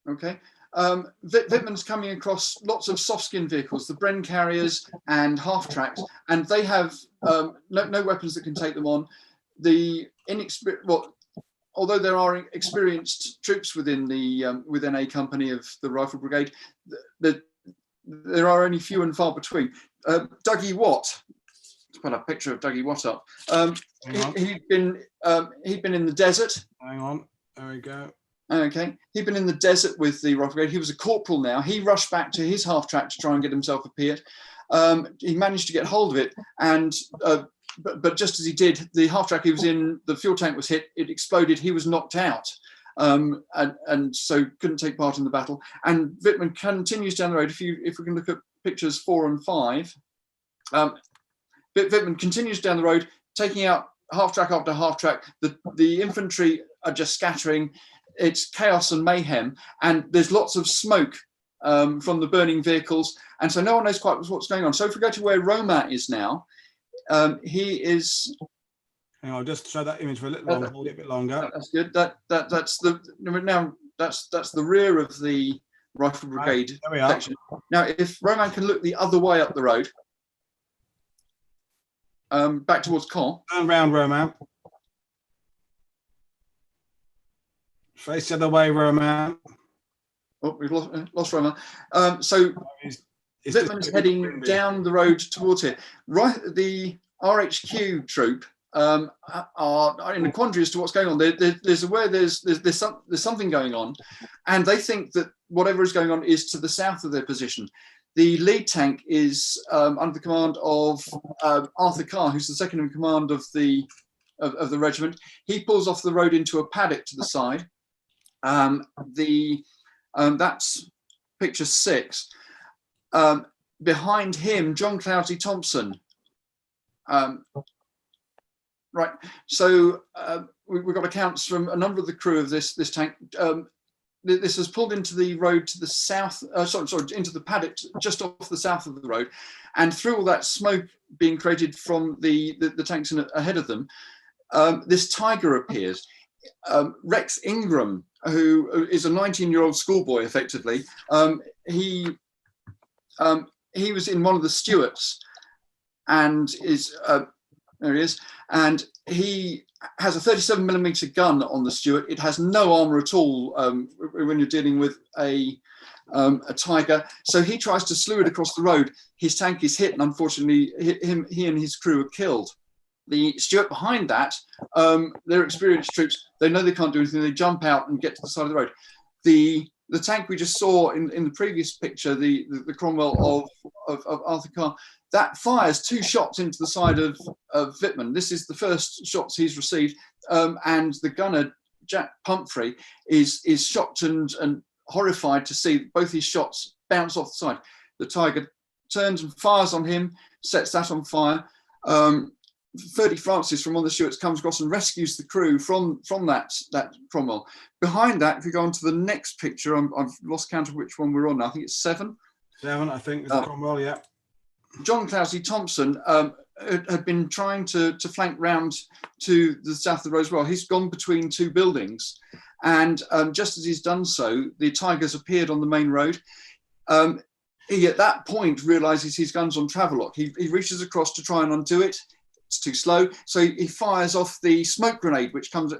Okay. Wittmann's coming across lots of soft skin vehicles, the Bren carriers and half tracks, and they have no weapons that can take them on. Although there are experienced troops within a company of the Rifle Brigade, there are only few and far between. Dougie Watt, let's put a picture of Dougie Watt up. He'd been in the desert. Hang on, there we go. Okay, he'd been in the desert with the Rifle Brigade. He was a corporal now. He rushed back to his half track to try and get himself a Piat. He managed to get hold of it, and but just as he did, the half track he was in, the fuel tank was hit. It exploded. He was knocked out, and so couldn't take part in the battle. And Wittmann continues down the road. If we can look at pictures 4 and 5, Wittmann continues down the road, taking out half track after half track. The infantry are just scattering. It's chaos and mayhem, and there's lots of smoke from the burning vehicles, and so no one knows quite what's going on. So if we go to where Romat is now, he is. Hang on, I'll just show that image for a little longer, hold it a bit longer. That's good. That's the rear of the Rifle Brigade section. Now, if Roman can look the other way up the road, back towards Caen. Turn round, Roman. Face the other way, Roman. Oh, we've lost Roman. So Wittmann's heading down the road towards here. Right, the RHQ troop are in a quandary as to what's going on. There's something going on, and they think that whatever is going on is to the south of their position. The lead tank is under the command of Arthur Carr, who's the second in command of the regiment. He pulls off the road into a paddock to the side. That's picture 6. Behind him, John Cloudsy Thompson. Right. So we've got accounts from a number of the crew of this tank. This has pulled into the road to the south. Into the paddock just off the south of the road, and through all that smoke being created from the tanks ahead of them, this Tiger appears. Rex Ingram, who is a 19-year-old schoolboy, effectively, he was in one of the Stuarts, and there he is, and he has a 37mm gun on the Stuart. It has no armor at all when you're dealing with a Tiger. So he tries to slew it across the road. His tank is hit, and unfortunately, he and his crew are killed. The Stuart behind that, they're experienced troops. They know they can't do anything. They jump out and get to the side of the road. The tank we just saw in the previous picture, the Cromwell of Arthur Carr, that fires 2 shots into the side of Wittmann. This is the first shots he's received, and the gunner Jack Pumphrey is shocked and horrified to see both his shots bounce off the side. The Tiger turns and fires on him, sets that on fire. Ferdy Francis from one of the Stuarts comes across and rescues the crew from that Cromwell. Behind that, if we go on to the next picture, I've lost count of which one we're on now. I think it's 7. 7, I think, is the Cromwell, yeah. John Cloudsy Thompson had been trying to flank round to the south of the road as well. He's gone between two buildings, and just as he's done so, the Tigers appeared on the main road. He at that point realizes his gun's on travelock. He reaches across to try and undo it. It's too slow, so he fires off the smoke grenade, which comes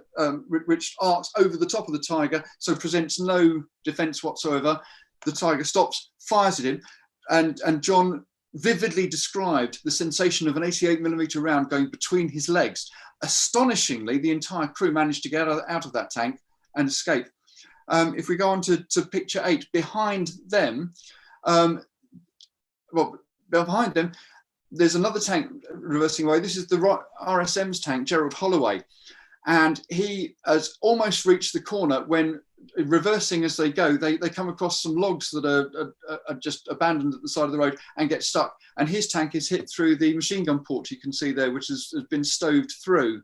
which arcs over the top of the Tiger, so presents no defense whatsoever. The Tiger stops, fires at him, and John vividly described the sensation of an 88mm round going between his legs. Astonishingly, the entire crew managed to get out of that tank and escape. If we go on to picture 8, behind them, behind them, there's another tank reversing away. This is the RSM's tank, Gerald Holloway, and he has almost reached the corner when, reversing as they go, they come across some logs that are just abandoned at the side of the road and get stuck, and his tank is hit through the machine gun port you can see there, which has been stoved through.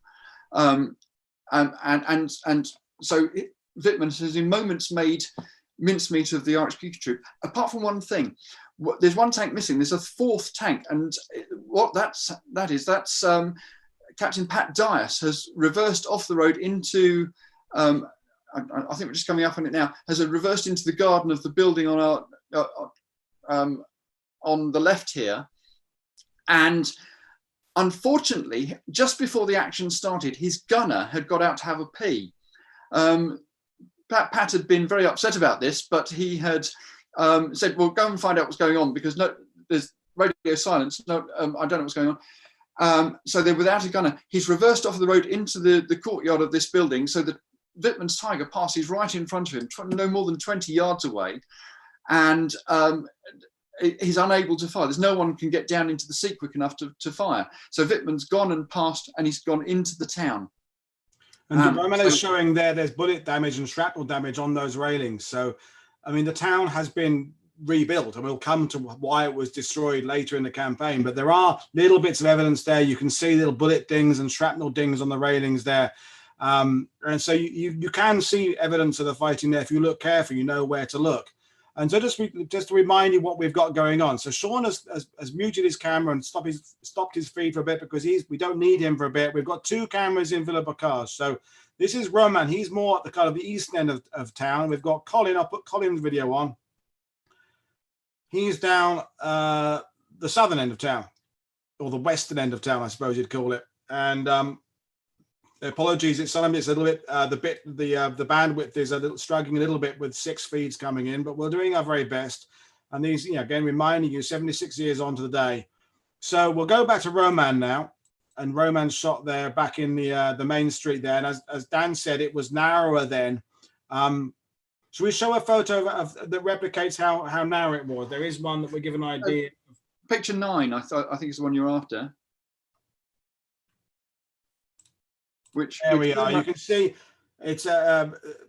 And so Wittmann has in moments made mincemeat of the RHQ troop, apart from one thing. There's one tank missing. There's a 4th tank, and what that's Captain Pat Dias has reversed off the road into I think we're just coming up on it now, has reversed into the garden of the building on the left here. And unfortunately, just before the action started, his gunner had got out to have a pee. Pat had been very upset about this, but he had said, well, go and find out what's going on, because there's radio silence. I don't know what's going on. So they're without a gunner. He's reversed off the road into the courtyard of this building, so that Wittmann's Tiger passes right in front of him, no more than 20 yards away, and he's unable to fire. There's no one can get down into the seat quick enough to fire. So Wittmann's gone and passed, and he's gone into the town. And the moment is showing there's bullet damage and shrapnel damage on those railings. So, I mean, the town has been rebuilt, and we'll come to why it was destroyed later in the campaign. But there are little bits of evidence there. You can see little bullet dings and shrapnel dings on the railings there. And so you can see evidence of the fighting there. If you look carefully, you know where to look. And so just to remind you what we've got going on. So Sean has muted his camera and stopped his feed for a bit, because we don't need him for a bit. We've got 2 cameras in Villers-Bocage. So this is Roman. He's more at the kind of the east end of town. We've got Colin. I'll put Colin's video on. He's down the southern end of town, or the western end of town, I suppose you'd call it. And apologies, it's a little bit the bandwidth is struggling a little bit with 6 feeds coming in, but we're doing our very best. And these, again, reminding you, 76 years on to the day. So we'll go back to Roman now, and Roman's shot there back in the main street there. And as Dan said, it was narrower then. Should we show a photo that replicates how narrow it was? There is one that will give an idea. Picture 9, I think is the one you're after. There we are. You can see it's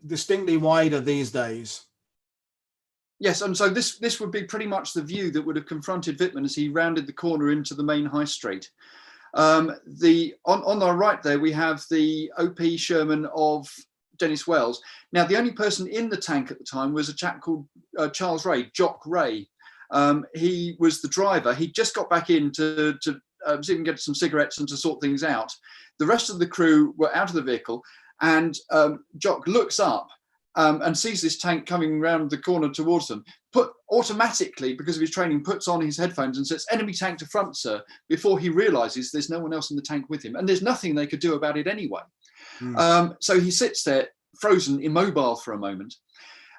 distinctly wider these days. Yes, and so this would be pretty much the view that would have confronted Wittmann as he rounded the corner into the main high street. On our right there, we have the OP Sherman of Dennis Wells. Now, the only person in the tank at the time was a chap called Charles Ray, Jock Ray. He was the driver. He just got back in to see if he can get some cigarettes and to sort things out. The rest of the crew were out of the vehicle, and Jock looks up and sees this tank coming around the corner towards them. Automatically, because of his training, puts on his headphones and says, "Enemy tank to front, sir," before he realizes there's no one else in the tank with him, and there's nothing they could do about it anyway. So he sits there, frozen, immobile for a moment.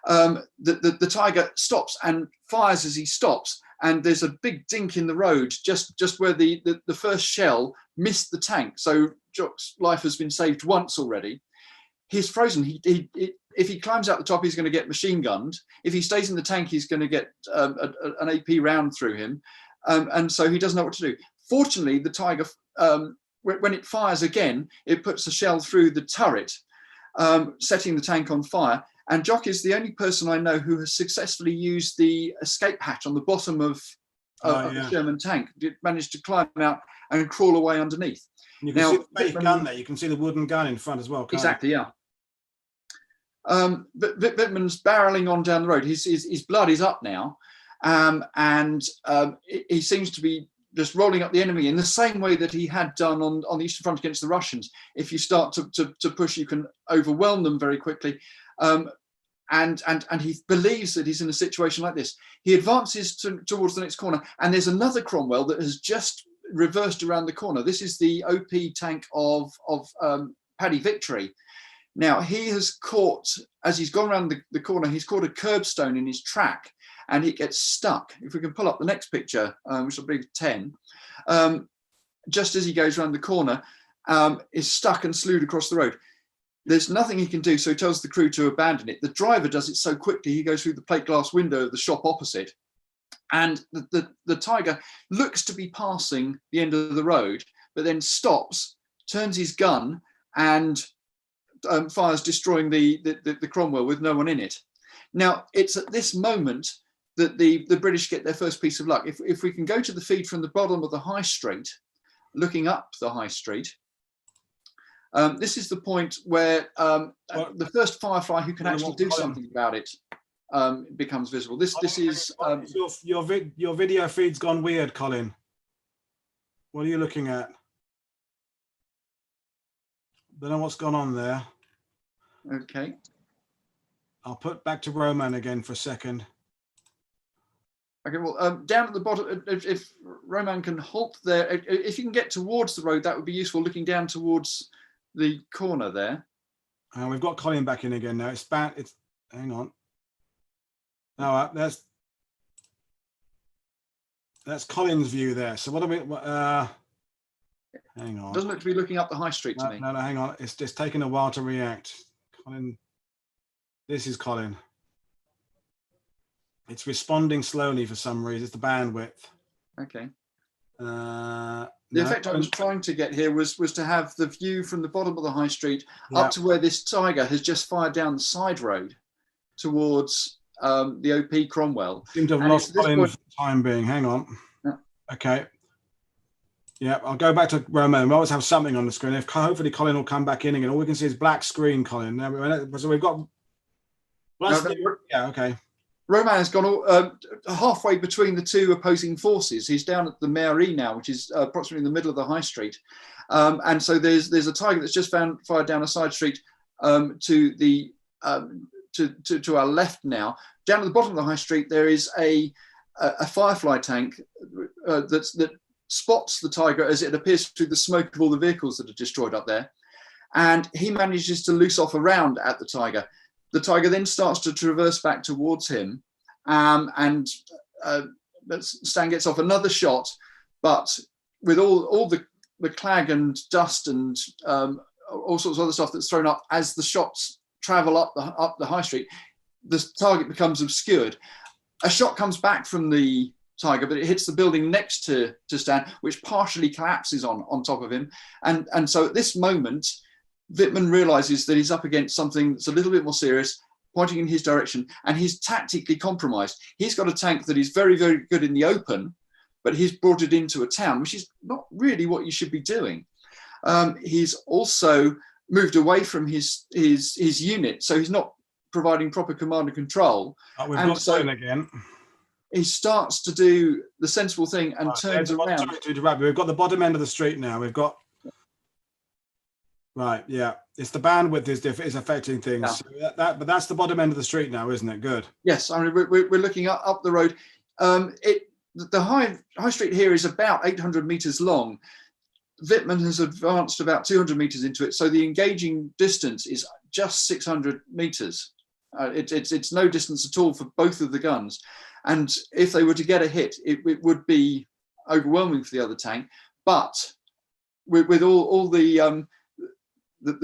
The Tiger stops and fires as he stops, and there's a big dink in the road just where the first shell missed the tank. So Jock's life has been saved once already. He's frozen. If he climbs out the top, he's going to get machine gunned. If he stays in the tank, he's going to get an AP round through him. And so he doesn't know what to do. Fortunately, the Tiger, when it fires again, it puts a shell through the turret, setting the tank on fire. And Jock is the only person I know who has successfully used the escape hatch on the bottom of the Sherman tank. It managed to climb out and crawl away underneath. And you can see the fake gun there. You can see the wooden gun in front as well. Exactly, yeah. But Wittmann's barreling on down the road. His blood is up now, and he seems to be just rolling up the enemy in the same way that he had done on the Eastern Front against the Russians. If you start to push, you can overwhelm them very quickly. And he believes that he's in a situation like this. He advances towards the next corner, and there's another Cromwell that has just reversed around the corner. This is the OP tank of Paddy Victory. Now, he has caught, as he's gone around the corner, he's caught a curbstone in his track, and it gets stuck. If we can pull up the next picture, which I believe 10, just as he goes around the corner, is stuck and slewed across the road. There's nothing he can do, so he tells the crew to abandon it. The driver does it so quickly, he goes through the plate glass window of the shop opposite, and the Tiger looks to be passing the end of the road, but then stops, turns his gun, and fires, destroying the Cromwell with no one in it. Now, it's at this moment that the British get their first piece of luck. If we can go to the feed from the bottom of the High Street, looking up the High Street, this is the point where the first Firefly who can actually do something about it becomes visible. This is your video feed's gone weird, Colin. What are you looking at? Don't know what's gone on there. Okay. I'll put back to Roman again for a second. Okay, well, down at the bottom, if Roman can halt there, if you can get towards the road, that would be useful, looking down towards the corner there. And we've got Colin back in again now. It's hang on. No, that's Colin's view there. So what are we? Hang on. Doesn't look to be looking up the High Street to me. No, hang on. It's just taking a while to react. Colin, this is Colin. It's responding slowly for some reason. It's the bandwidth. Okay. The effect I was trying to get here was to have the view from the bottom of the High Street up to where this Tiger has just fired down the side road towards the OP Cromwell. Seem to have lost Colin for the time being. Hang on. Yeah. Okay. Yeah, I'll go back to Roman. We always have something on the screen. Hopefully Colin will come back in again. All we can see is black screen, Colin. So we've got. Yeah. Okay. Roman has gone halfway between the two opposing forces. He's down at the Mairie now, which is approximately in the middle of the High Street. And so there's a Tiger that's just fired down a side street to our left now. Down at the bottom of the High Street, there is a Firefly tank that spots the Tiger as it appears through the smoke of all the vehicles that are destroyed up there. And he manages to loose off a round at the Tiger. The Tiger then starts to traverse back towards him, and Stan gets off another shot, but with all the clag and dust and all sorts of other stuff that's thrown up as the shots travel up the High Street, the target becomes obscured. A shot comes back from the Tiger, but it hits the building next to Stan, which partially collapses on top of him. And so at this moment, Wittmann realizes that he's up against something that's a little bit more serious, pointing in his direction, and he's tactically compromised. He's got a tank that is very, very good in the open, but he's brought it into a town, which is not really what you should be doing. He's also moved away from his unit, so he's not providing proper command and control. We've got Colin again. He starts to do the sensible thing and turns around. Sorry to interrupt. We've got the bottom end of the street now. We've got. Right, yeah. It's the bandwidth is affecting things. Yeah. So but that's the bottom end of the street now, isn't it? Good. Yes, I mean we're looking up the road. The high street here is about 800 meters long. Wittmann has advanced about 200 meters into it, so the engaging distance is just 600 meters. It's no distance at all for both of the guns, and if they were to get a hit, it would be overwhelming for the other tank. But with all the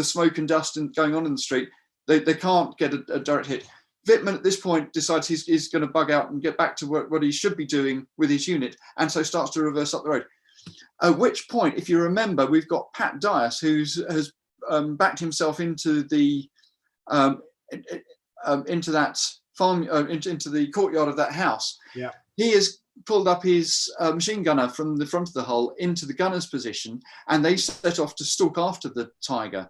smoke and dust and going on in the street, they can't get a direct hit. Wittmann at this point decides he's going to bug out and get back to what he should be doing with his unit, and so starts to reverse up the road. At which point, if you remember, we've got Pat Dias, who has backed himself into the into that farm, into the courtyard of that house. Yeah, he has pulled up his machine gunner from the front of the hull into the gunner's position, and they set off to stalk after the Tiger.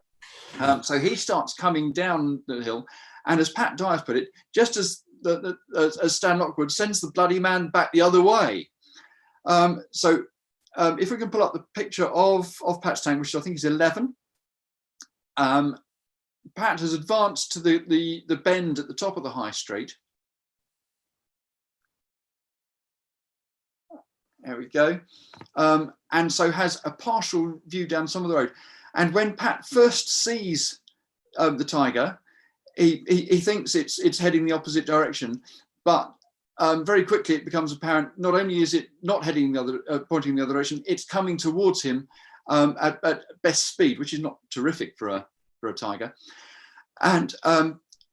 So he starts coming down the hill, and as Pat Dias put it, just as Stan Lockwood sends the bloody man back the other way. So if we can pull up the picture of Pat's tank, which I think is 11, Pat has advanced to the bend at the top of the high street. There we go. And so has a partial view down some of the road. And when Pat first sees the tiger, he thinks it's heading the opposite direction, but very quickly it becomes apparent not only is it not heading the other, pointing the other direction, it's coming towards him at best speed, which is not terrific for a tiger. And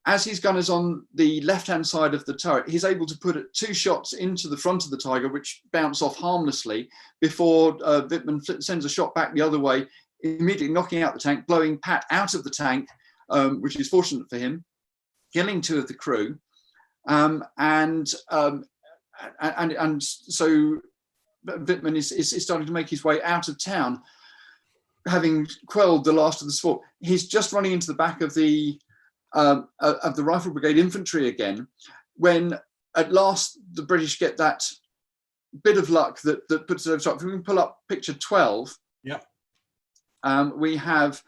as his gun is on the left-hand side of the turret, he's able to put 2 shots into the front of the tiger, which bounce off harmlessly before Wittmann sends a shot back the other way, immediately knocking out the tank, blowing Pat out of the tank, which is fortunate for him, killing 2 of the crew. And so Wittmann is starting to make his way out of town, having quelled the last of the sport. He's just running into the back of the Rifle Brigade infantry again, when at last the British get that bit of luck that puts it over top. If we can pull up picture 12, yeah, we have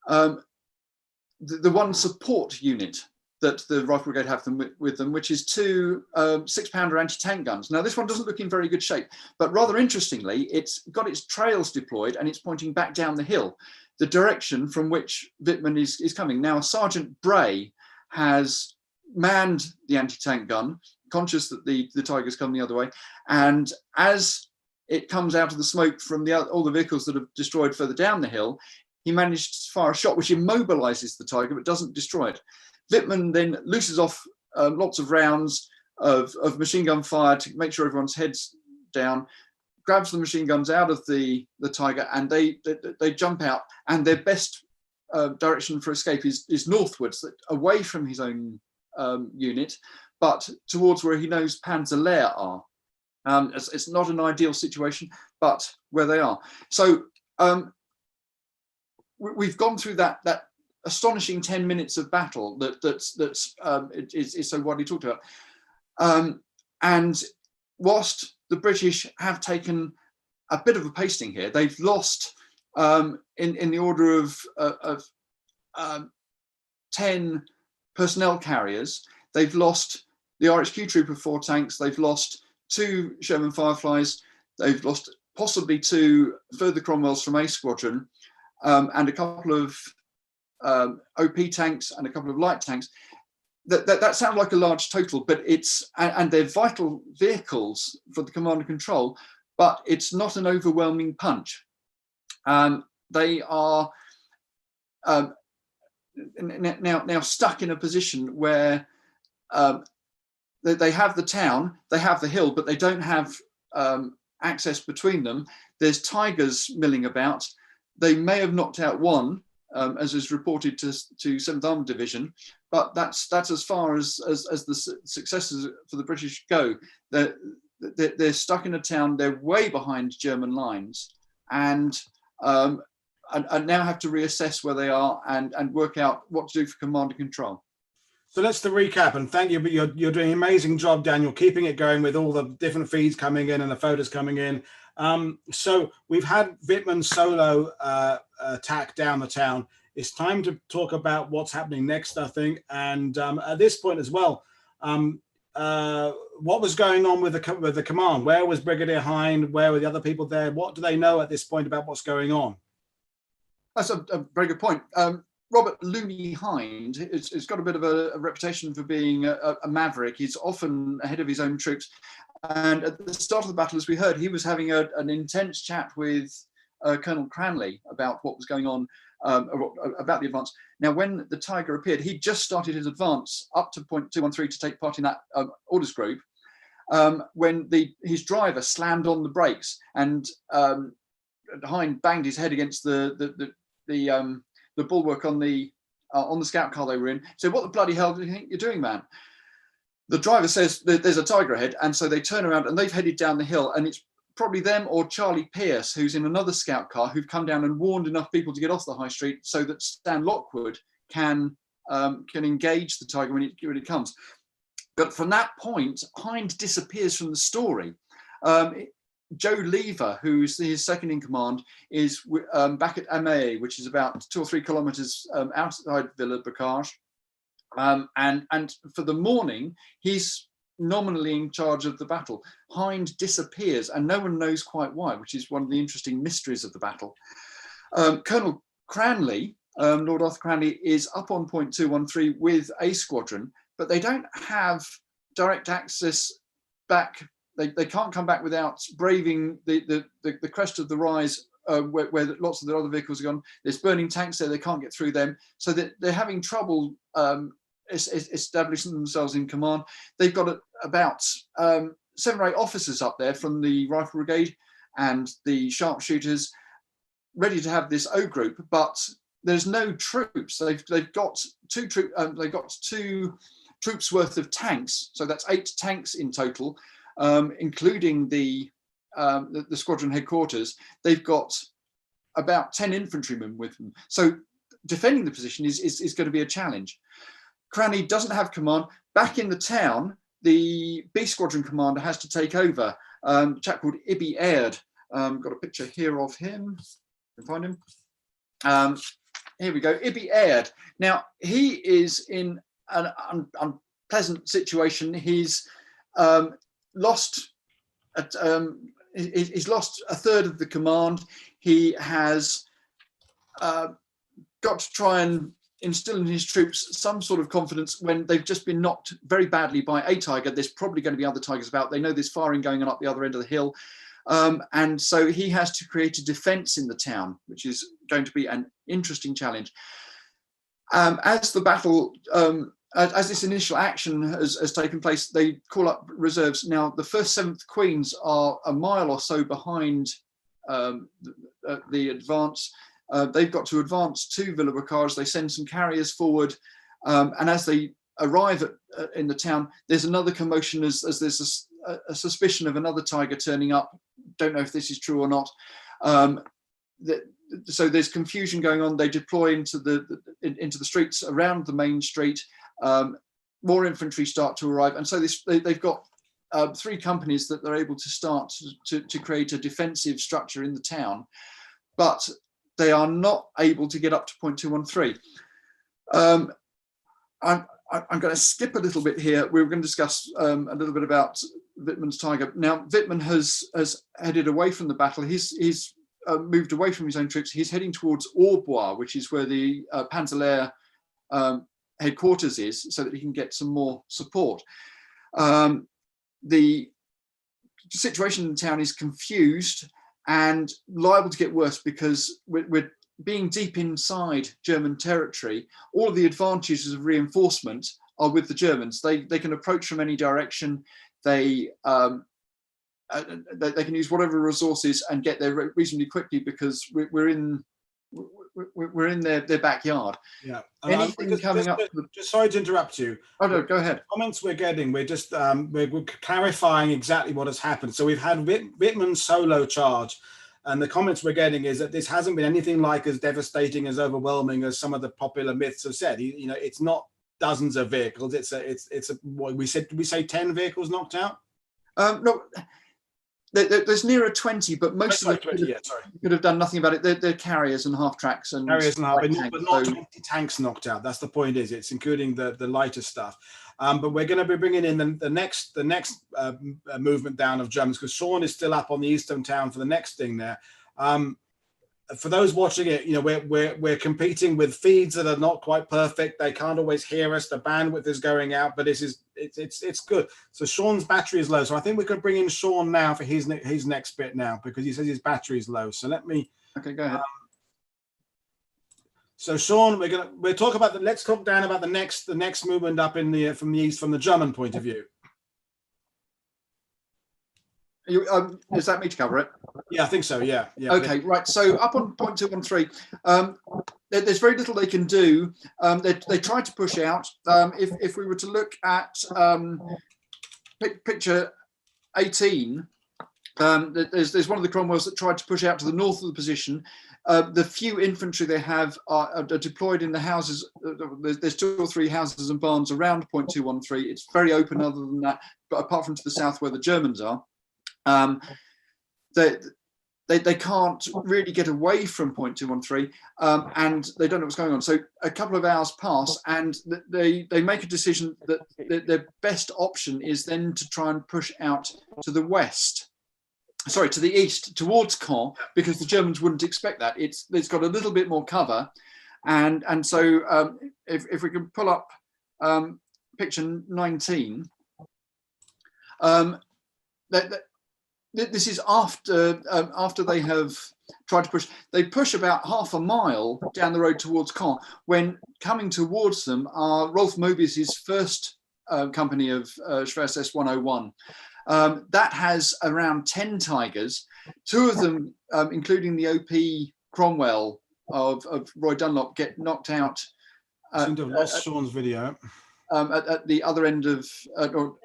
the one support unit that the Rifle Brigade have with them, which is 2 6-pounder anti-tank guns. Now, this one doesn't look in very good shape, but rather interestingly, it's got its trails deployed and it's pointing back down the hill, the direction from which Wittmann is coming. Now, Sergeant Bray has manned the anti-tank gun, conscious that the tiger's come the other way, and as it comes out of the smoke from all the vehicles that have destroyed further down the hill, he managed to fire a shot which immobilizes the tiger but doesn't destroy it. Wittmann then looses off lots of rounds of machine gun fire to make sure everyone's head's down, grabs the machine guns out of the tiger, and they jump out, and their best direction for escape is northwards, away from his own unit, but towards where he knows Panzer Lehr are. It's not an ideal situation, but where they are. So we've gone through that astonishing 10 minutes of battle that's so widely talked about. And whilst the British have taken a bit of a pasting here, they've lost in the order of 10 personnel carriers. They've lost the RHQ Trooper 4 tanks. They've lost 2 Sherman Fireflies. They've lost possibly 2 further Cromwells from A Squadron, and a couple of OP tanks and a couple of light tanks. That sounds like a large total, but and they're vital vehicles for the command and control, but it's not an overwhelming punch. They are now stuck in a position where they have the town, they have the hill, but they don't have access between them. There's tigers milling about. They may have knocked out 1, as is reported to 7th Armoured Division, but that's as far as the successes for the British go. They're stuck in a town. They're way behind German lines, and now have to reassess where they are and work out what to do for command and control. So let's recap, and thank you. But you're doing an amazing job, Daniel, keeping it going with all the different feeds coming in and the photos coming in. So we've had Wittmann's solo attack down the town. It's time to talk about what's happening next, I think. And at this point as well, what was going on with the command? Where was Brigadier Hind? Where were the other people there? What do they know at this point about what's going on? That's a very good point. Robert Looney Hind has got a bit of a reputation for being a maverick. He's often ahead of his own troops. And at the start of the battle, as we heard, he was having an intense chat with Colonel Cranley about what was going on, about the advance. Now, when the Tiger appeared, he just started his advance up to point 213 to take part in that orders group, when his driver slammed on the brakes, and Hind banged his head against the bulwark on the scout car they were in. So, what the bloody hell do you think you're doing, man? The driver says that there's a tiger ahead, and so they turn around and they've headed down the hill, and it's probably them or Charlie Pierce, who's in another scout car, who've come down and warned enough people to get off the high street so that Stan Lockwood can engage the tiger when it comes. But from that point, Hind disappears from the story. Joe Lever, who's his second in command, is back at Amay, which is about 2 or 3 kilometres outside Villers-Bocage. And for the morning, he's nominally in charge of the battle. Hind disappears, and no one knows quite why, which is one of the interesting mysteries of the battle. Colonel Cranley, Lord Arthur Cranley, is up on point 213 with a squadron, but they don't have direct access back. They can't come back without braving the crest of the rise, where lots of the other vehicles are gone. There's burning tanks there, they can't get through them, so that they're having trouble establishing themselves in command. They've got about 7 or 8 officers up there from the Rifle Brigade and the sharpshooters, ready to have this O group, but there's no troops. They've got 2 troops worth of tanks, so that's 8 tanks in total, including the squadron headquarters. They've got about 10 infantrymen with them, so defending the position is going to be a challenge. Cranley doesn't have command. Back in the town, the B squadron commander has to take over. A chap called Ibby Aird. Got a picture here of him. You can find him. Here we go. Ibby Aird. Now he is in an unpleasant situation. He's lost. He's lost a third of the command. He has got to try and instill in his troops some sort of confidence when they've just been knocked very badly by a tiger. There's probably going to be other tigers about. They know there's firing going on up the other end of the hill. And so he has to create a defense in the town, which is going to be an interesting challenge. As the battle, as this initial action has taken place, they call up reserves. Now, the 1st 7th Queens are a mile or so behind the advance. They've got to advance to Villers-Bocage. They send some carriers forward, and as they arrive in the town, there's another commotion as there's a suspicion of another tiger turning up. Don't know if this is true or not. So there's confusion going on. They deploy into the streets around the main street. More infantry start to arrive, and so they've got 3 companies that they're able to start to create a defensive structure in the town, but they are not able to get up to point 213. I'm going to skip a little bit here. We're going to discuss a little bit about Wittmann's tiger. Now, Wittmann has headed away from the battle. He's moved away from his own troops. He's heading towards Orbois, which is where the Panzerlehr headquarters is, so that he can get some more support. The situation in the town is confused and liable to get worse because we're being deep inside German territory. All of the advantages of reinforcement are with the Germans. They can approach from any direction. They can use whatever resources and get there reasonably quickly because we're in their backyard. Yeah. Anything coming up? Just sorry to interrupt you. Oh no, go ahead. Comments we're getting, we're just we're clarifying exactly what has happened. So we've had Wittmann's solo charge, and the comments we're getting is that this hasn't been anything like as devastating, as overwhelming as some of the popular myths have said. It's not dozens of vehicles. It's a what we said. Did we say 10 vehicles knocked out? No. There's nearer 20, but most of them could have done nothing about it. They're carriers and half tracks and carriers and half, but not so 20 tanks knocked out. That's the point. It's including the lighter stuff. But we're going to be bringing in the next movement down of Germans because Sean is still up on the eastern town for the next thing there. For those watching it, we're competing with feeds that are not quite perfect. They can't always hear us. The bandwidth is going out, but it's good. So Sean's battery is low. So I think we could bring in Sean now for his next bit now because he says his battery is low. So okay, go ahead. So Sean, let's talk about the next movement up from the east from the German point of view. Is that me to cover it? Yeah, I think so. Yeah. Okay, right. So up on point 213, there's very little they can do. They tried to push out. If we were to look at picture 18, there's one of the Cromwells that tried to push out to the north of the position. The few infantry they have are deployed in the houses. There's 2 or 3 houses and barns around point 213. It's very open other than that, but apart from to the south where the Germans are. they can't really get away from point 213, and they don't know what's going on. So a couple of hours pass, and they make a decision that their best option is then to try and push out to the west. Sorry, to the east, towards Caen, because the Germans wouldn't expect that. It's got a little bit more cover, and so if we can pull up picture 19, this is after they have tried to push. They push about half a mile down the road towards Caen, when coming towards them are Rolf Moebius's first company of Schweres 101. That has around 10 Tigers, 2 of them, including the OP Cromwell of Roy Dunlop, get knocked out. I seem to have lost Sean's video. At the other end of, or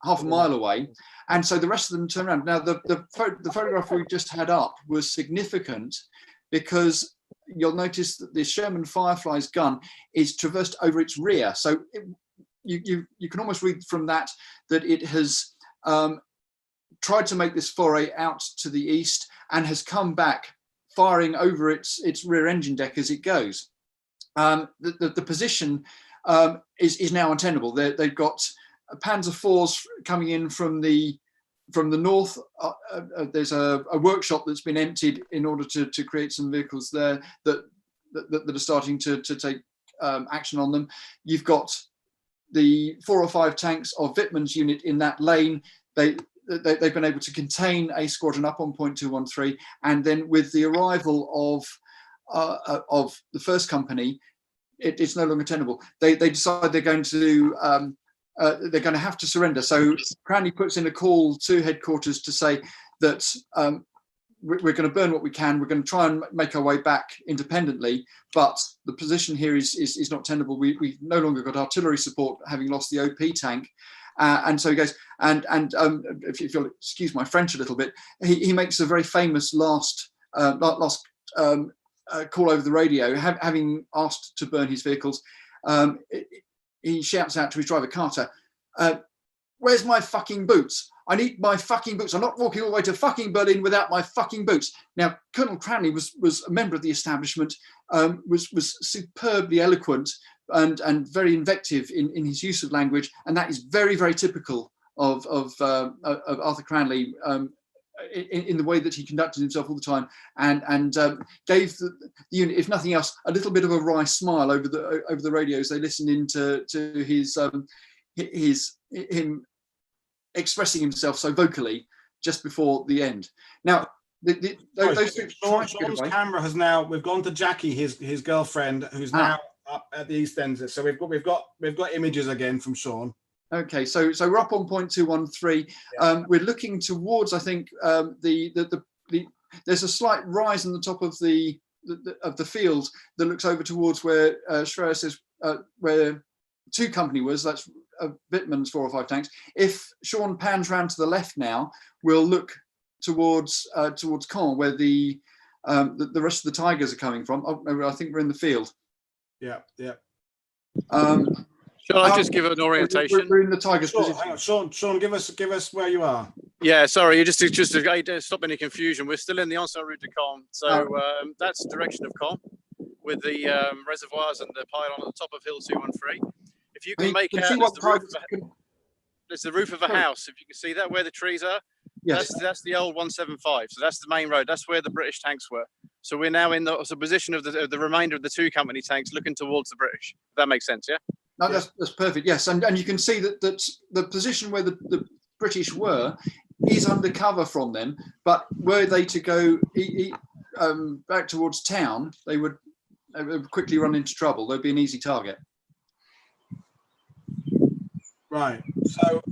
half a mile away. And so the rest of them turn around. Now, the photograph we just had up was significant because you'll notice that the Sherman Firefly's gun is traversed over its rear. So you can almost read from that it has tried to make this foray out to the east and has come back firing over its rear engine deck as it goes. The position is now untenable. They've got Panzer IVs coming in from the north. There's a workshop that's been emptied in order to create some vehicles there that are starting to take action on them. You've got the 4 or 5 tanks of Wittmann's unit in that lane. They've been able to contain a squadron up on point 213, and then with the arrival of the first company, it's no longer tenable. They decide they're going to have to surrender. So Cranley puts in a call to headquarters to say that we're going to burn what we can. We're going to try and make our way back independently, but the position here is not tenable. We've no longer got artillery support, having lost the OP tank. And so he goes, and if you'll excuse my French a little bit, he makes a very famous last call over the radio, having asked to burn his vehicles. He shouts out to his driver, Carter, where's my fucking boots? I need my fucking boots. I'm not walking all the way to fucking Berlin without my fucking boots. Now, Colonel Cranley was a member of the establishment, was superbly eloquent and very invective in his use of language. And that is very, very typical of Arthur Cranley in the way that he conducted himself all the time, and gave the unit, if nothing else, a little bit of a wry smile over the radio as they listened into him expressing himself so vocally just before the end. Now, Sean's camera has now. We've gone to Jackie, his girlfriend, who's now up at the East End. So we've got images again from Sean. Okay, so we're up on point 213. Yeah. We're looking towards, I think, there's a slight rise in the top of the field that looks over towards where Schwerer says where 2 company was. That's Wittmann's 4 or 5 tanks. If Sean pans round to the left now, we'll look towards Caen, where the rest of the Tigers are coming from. Oh, no, I think we're in the field. Yeah. Shall I just give an orientation? We're in the Tigers Sure, position. hang on, Sean, give us where you are. Yeah, sorry, you just to stop any confusion. We're still in the enceinte route to Caen, so that's the direction of Caen, with the reservoirs and the pylon at the top of Hill 213. If you can make out, there's the roof of a house. If you can see that, where the trees are, yes, that's the old 175. So that's the main road. That's where the British tanks were. So we're now in the position of the remainder of the 2 company tanks, looking towards the British. If that makes sense, yeah. No, that's perfect. Yes, and you can see that the position where the British were is under cover from them. But were they to go back towards town, they would quickly run into trouble. They'd be an easy target. Right. So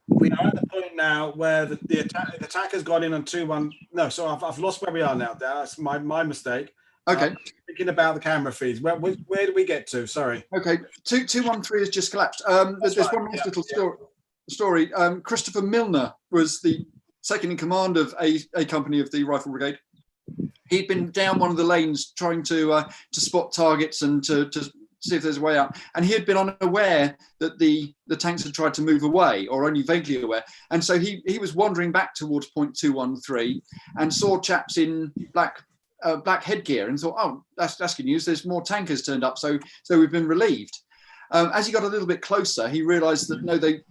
we are at the point now where the attack has gone in on 2-1. No, so I've lost where we are now. That's my mistake. Okay. Thinking about the camera feeds. Where do we get to? Sorry. Okay. 213 has just collapsed. There's right. One last little story. Christopher Milner was the second in command of a company of the Rifle Brigade. He'd been down one of the lanes trying to spot targets and to see if there's a way out. And he had been unaware that the tanks had tried to move away, or only vaguely aware. And so he was wandering back towards point 213 and saw chaps in black headgear and thought, oh, that's good news. There's more tankers turned up, so we've been relieved. As he got a little bit closer, he realised that no, they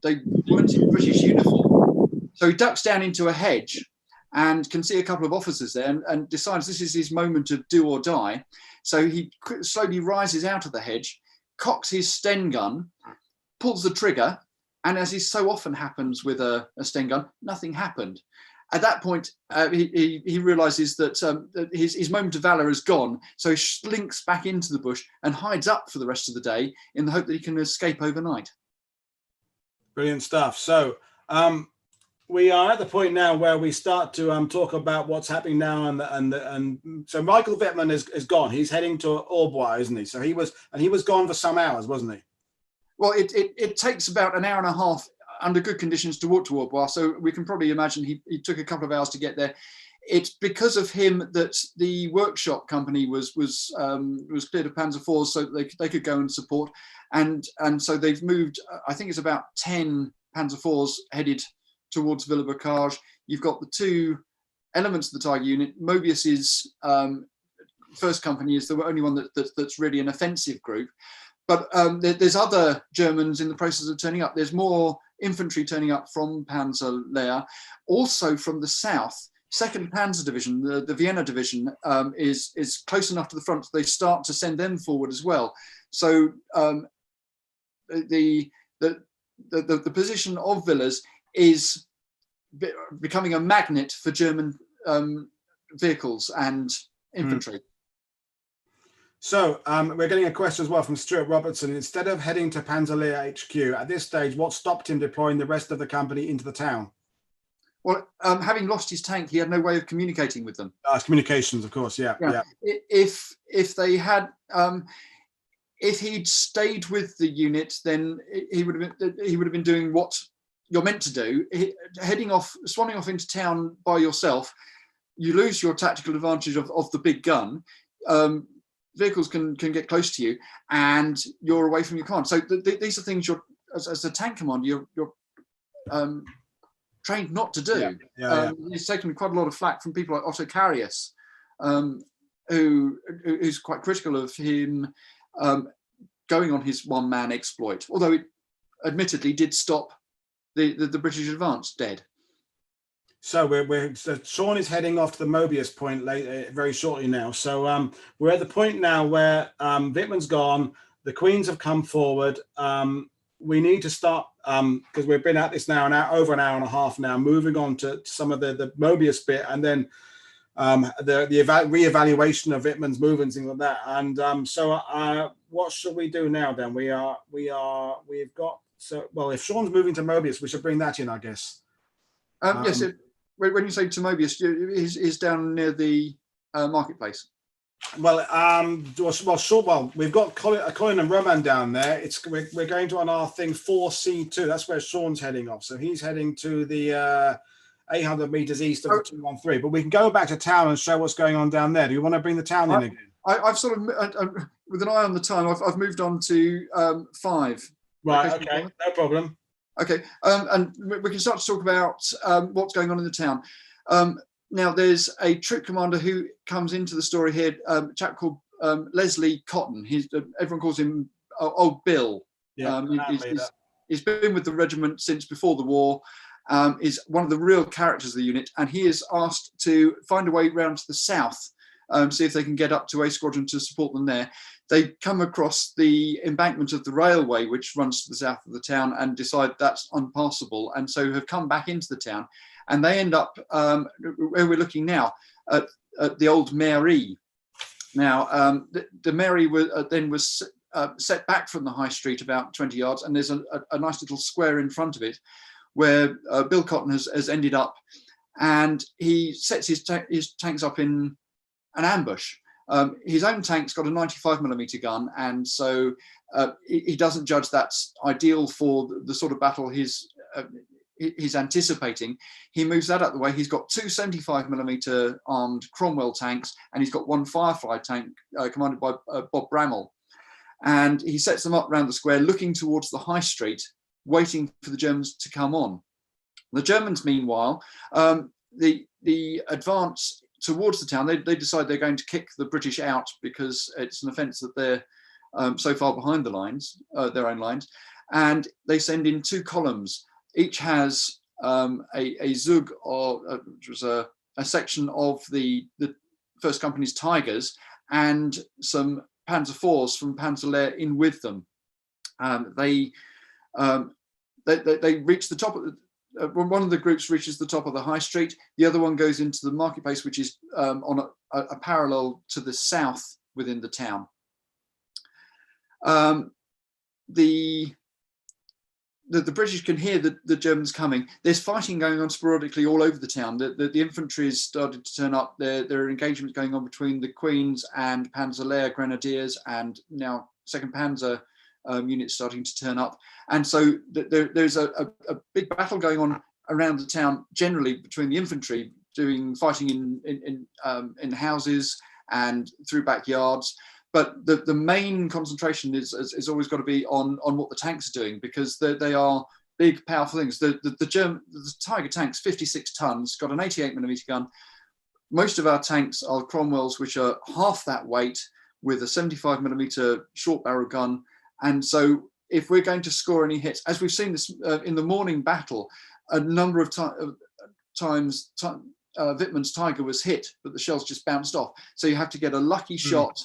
weren't in British uniform. So he ducks down into a hedge and can see a couple of officers there, and decides this is his moment of do or die. So he slowly rises out of the hedge, cocks his Sten gun, pulls the trigger, and as is so often happens with a Sten gun, nothing happened. At that point, he realises that his moment of valour is gone, so he slinks back into the bush and hides up for the rest of the day in the hope that he can escape overnight. Brilliant stuff. So we are at the point now where we start to talk about what's happening now, and so Michael Wittmann is gone. He's heading to Orbois, isn't he? So he was gone for some hours, wasn't he? Well, it takes about an hour and a half under good conditions to walk to Orbois, so we can probably imagine he took a couple of hours to get there. It's because of him that the workshop company was cleared of Panzer IVs so that they could go and support, and so they've moved. I think it's about 10 Panzer IVs headed towards Villers-Bocage. You've got the two elements of the Tiger unit. Mobius's first company is the only one that's really an offensive group, but there's other Germans in the process of turning up. There's more infantry turning up from Panzer-Lehr, also from the south. 2nd Panzer Division, the Vienna Division, is close enough to the front, so they start to send them forward as well. So the position of Villers is becoming a magnet for German vehicles and infantry. So we're getting a question as well from Stuart Robertson. Instead of heading to Panzer-Lehr HQ, at this stage, what stopped him deploying the rest of the company into the town? Well, having lost his tank, he had no way of communicating with them. Communications, of course, yeah. If they had, if he'd stayed with the unit, then he would have been doing what you're meant to do. Swanning off into town by yourself, you lose your tactical advantage of the big gun. Vehicles can get close to you, and you're away from your command. So these are things you're, as a tank commander, you're trained not to do. He's taken quite a lot of flack from people like Otto Carius, who's quite critical of him going on his one-man exploit, although it admittedly did stop the British advance dead. So so Sean is heading off to the Mobius point very shortly now. So we're at the point now where Wittmann's gone, the Queens have come forward. We need to start, because we've been at this now over an hour and a half now, moving on to some of the Mobius bit, and then the re-evaluation of Wittmann's movements, things like that. And so what should we do now then? We've got, so, well, if Sean's moving to Mobius, we should bring that in, I guess. Yes, when you say to Mobius, he's down near the marketplace. Well, we've got Colin and Roman down there. We're going to on our thing 4C2. That's where Sean's heading off. So he's heading to the 800 meters east of the 213. But we can go back to town and show what's going on down there. Do you want to bring the town in again? I've sort of, with an eye on the time, I've moved on to 5. Right. Okay. No problem. Okay, and we can start to talk about what's going on in the town. Now, there's a troop commander who comes into the story here, a chap called Leslie Cotton. Everyone calls him Old Bill. Yeah, he's been with the regiment since before the war. Is one of the real characters of the unit, and he is asked to find a way round to the south, see if they can get up to A Squadron to support them there. They come across the embankment of the railway, which runs to the south of the town, and decide that's unpassable, and so have come back into the town. And they end up where we're looking now, at the old mairie. Now, the mairie was set back from the high street about 20 yards, and there's a nice little square in front of it where Bill Cotton has ended up, and he sets his tanks up in an ambush. His own tank's got a 95mm gun, and so he doesn't judge that's ideal for the sort of battle he's anticipating. He moves that out the way. He's got 2 75mm armed Cromwell tanks, and he's got 1 Firefly tank commanded by Bob Bramall. and he sets them up around the square, looking towards the high street, waiting for the Germans to come on. The Germans, meanwhile, the advance towards the town, they decide they're going to kick the British out because it's an offence that they're so far behind the lines, their own lines, and they send in 2 columns. Each has a Zug, which was a section of the First Company's Tigers, and some Panzer IVs from Panzer in with them. They reach the top of the, one of the groups reaches the top of the high street. The other one goes into the marketplace, which is on a parallel to the south within the town. The British can hear the Germans coming. There's fighting going on sporadically all over the town. The infantry has started to turn up. There are engagements going on between the Queen's and Panzer Grenadiers, and now 2nd Panzer units starting to turn up. And so there's a big battle going on around the town, generally between the infantry fighting in houses and through backyards. But the main concentration is always got to be on what the tanks are doing, because they are big, powerful things. The Tiger tank's 56 tons, got an 88mm gun. Most of our tanks are Cromwells, which are half that weight, with a 75mm short barrel gun. And so if we're going to score any hits, as we've seen this in the morning battle, a number of times Wittmann's Tiger was hit, but the shells just bounced off. So you have to get a lucky shot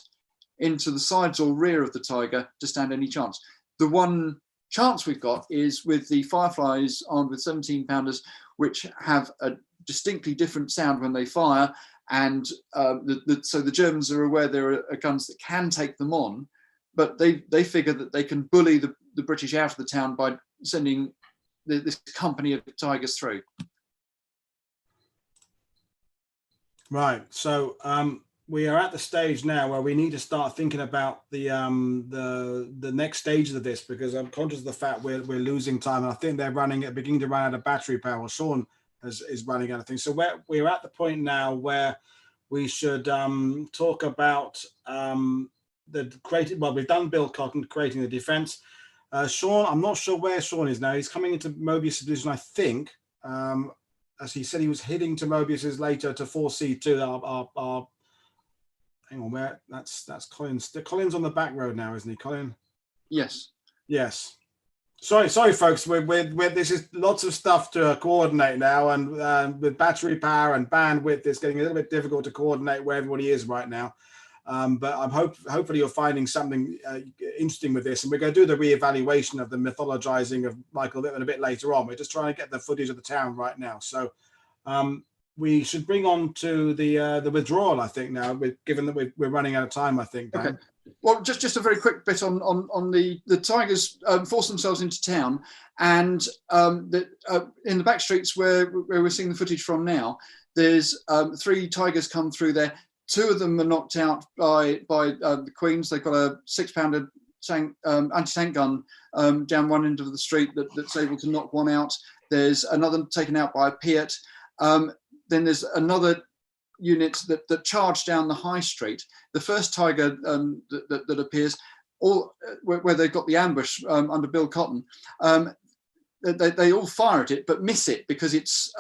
into the sides or rear of the Tiger to stand any chance. The one chance we've got is with the Fireflies armed with 17-pounders, which have a distinctly different sound when they fire. And so the Germans are aware there are guns that can take them on, but they figure that they can bully the British out of the town by sending this company of Tigers through. Right. So we are at the stage now where we need to start thinking about the next stages of this, because I'm conscious of the fact we're losing time, and I think they're beginning to run out of battery power. Sean is running out of things. So we're at the point now where we should talk about we've done Bill Cotton creating the defense. Sean, I'm not sure where Sean is now. He's coming into Mobius' position, I think. As he said, he was heading to Mobius's later to 4C2. Our hang on, where that's Colin's. Colin's on the back road now, isn't he, Colin? Yes. Yes. Sorry, folks. We're this is lots of stuff to coordinate now, and with battery power and bandwidth, it's getting a little bit difficult to coordinate where everybody is right now. But I'm hopefully you're finding something interesting with this, and we're going to do the reevaluation of the mythologizing of Michael Wittmann a bit later on. We're just trying to get the footage of the town right now, so we should bring on to the withdrawal, I think, now, given that we're running out of time, I think, Dan. Okay. Well, just a very quick bit on the Tigers force themselves into town, and in the back streets where we're seeing the footage from now, there's 3 Tigers come through there. 2 of them are knocked out by the Queens. They've got a 6-pounder anti-tank gun down one end of the street that's able to knock one out. There's another taken out by a Piat. Then there's another unit that charge down the high street. The first Tiger that appears, where they've got the ambush under Bill Cotton, they all fire at it but miss it because it's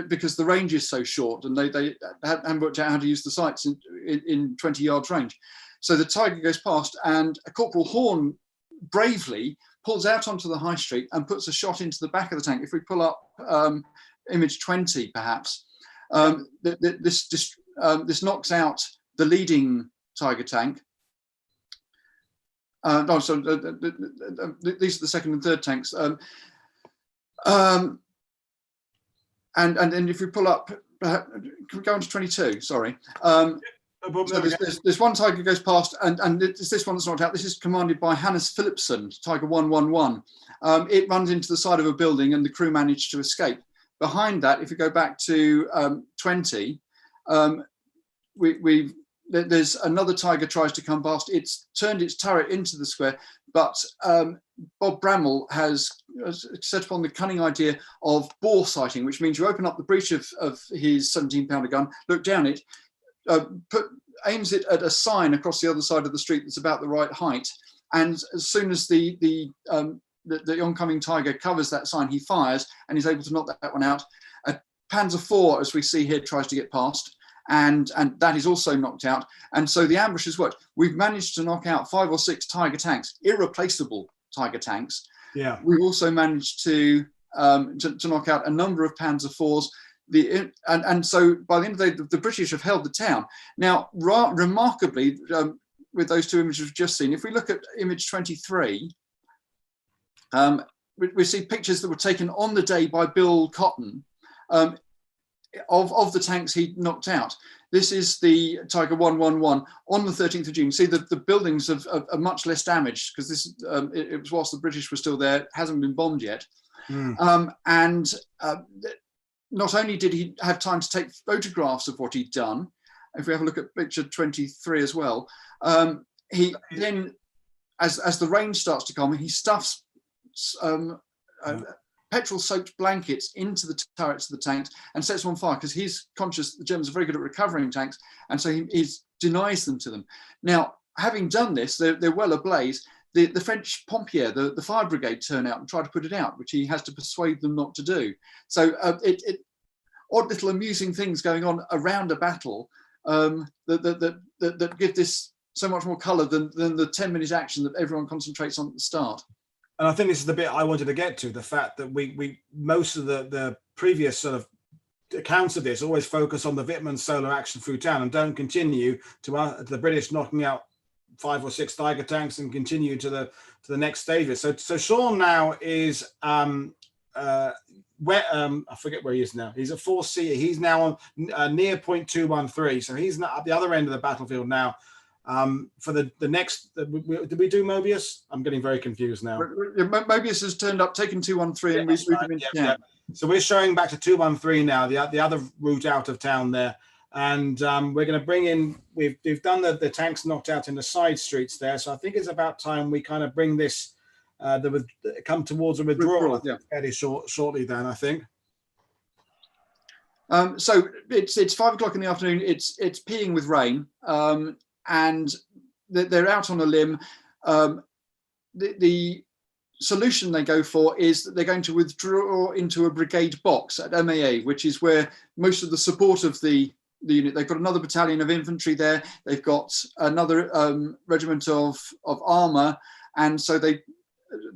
because the range is so short, and they haven't worked out how to use the sights in 20 yards range. So the Tiger goes past, and a Corporal Horn bravely pulls out onto the high street and puts a shot into the back of the tank. If we pull up image 20, perhaps, this knocks out the leading Tiger tank. No, so these are the second and third tanks. And if we pull up, can we go on to 22? Sorry. So there's one Tiger goes past, and it's this one that's knocked out. This is commanded by Hannes Philipson, Tiger 111. It runs into the side of a building, and the crew managed to escape. Behind that, if we go back to 20, there's another Tiger tries to come past. It's turned its turret into the square, but Bob Bramwell has set upon the cunning idea of bore sighting, which means you open up the breech of his 17-pounder gun, look down it, aims it at a sign across the other side of the street that's about the right height, and as soon as the oncoming tiger covers that sign, he fires and is able to knock that one out. A Panzer IV, as we see here, tries to get past, and that is also knocked out. And so the ambush has worked. We've managed to knock out 5 or 6 Tiger tanks, irreplaceable Tiger tanks. Yeah. We've also managed to knock out a number of Panzer IVs. And so by the end of the day, the British have held the town. Now, remarkably, with those 2 images we've just seen, if we look at image 23, we see pictures that were taken on the day by Bill Cotton of the tanks he knocked out. This is the Tiger 111 on the 13th of June. See that the buildings are much less damaged because this it was whilst the British were still there. It hasn't been bombed yet. Not only did he have time to take photographs of what he'd done, if we have a look at picture 23 as well, he then, as the rain starts to come, he stuffs petrol-soaked blankets into the turrets of the tanks and sets them on fire because he's conscious the Germans are very good at recovering tanks, and so he denies them to them. Now, having done this, they're well ablaze. The French pompiers, the fire brigade, turn out and try to put it out, which he has to persuade them not to do. So odd little amusing things going on around a battle that give this so much more colour than the 10-minute action that everyone concentrates on at the start. And I think this is the bit I wanted to get to, the fact that we most of the previous sort of accounts of this always focus on the Wittmann solo action through town and don't continue to the British knocking out 5 or 6 Tiger tanks and continue to the next stages. So Sean now is I forget where he is now. He's at 4C. He's now on near point 213. So he's not at the other end of the battlefield now. For the next, did we do Mobius? I'm getting very confused now. Mobius has turned up, taken 213, and we've moved him into town. So we're showing back to 213 now, the other route out of town there. And we're going to bring in, we've done the tanks knocked out in the side streets there. So I think it's about time we kind of bring this, come towards a withdrawal fairly shortly then, I think. So it's 5 o'clock in the afternoon. It's peeing with rain, and they're out on a limb. The solution they go for is that they're going to withdraw into a brigade box at MAA, which is where most of the support of the unit. They've got another battalion of infantry there. They've got another regiment of armour, and so they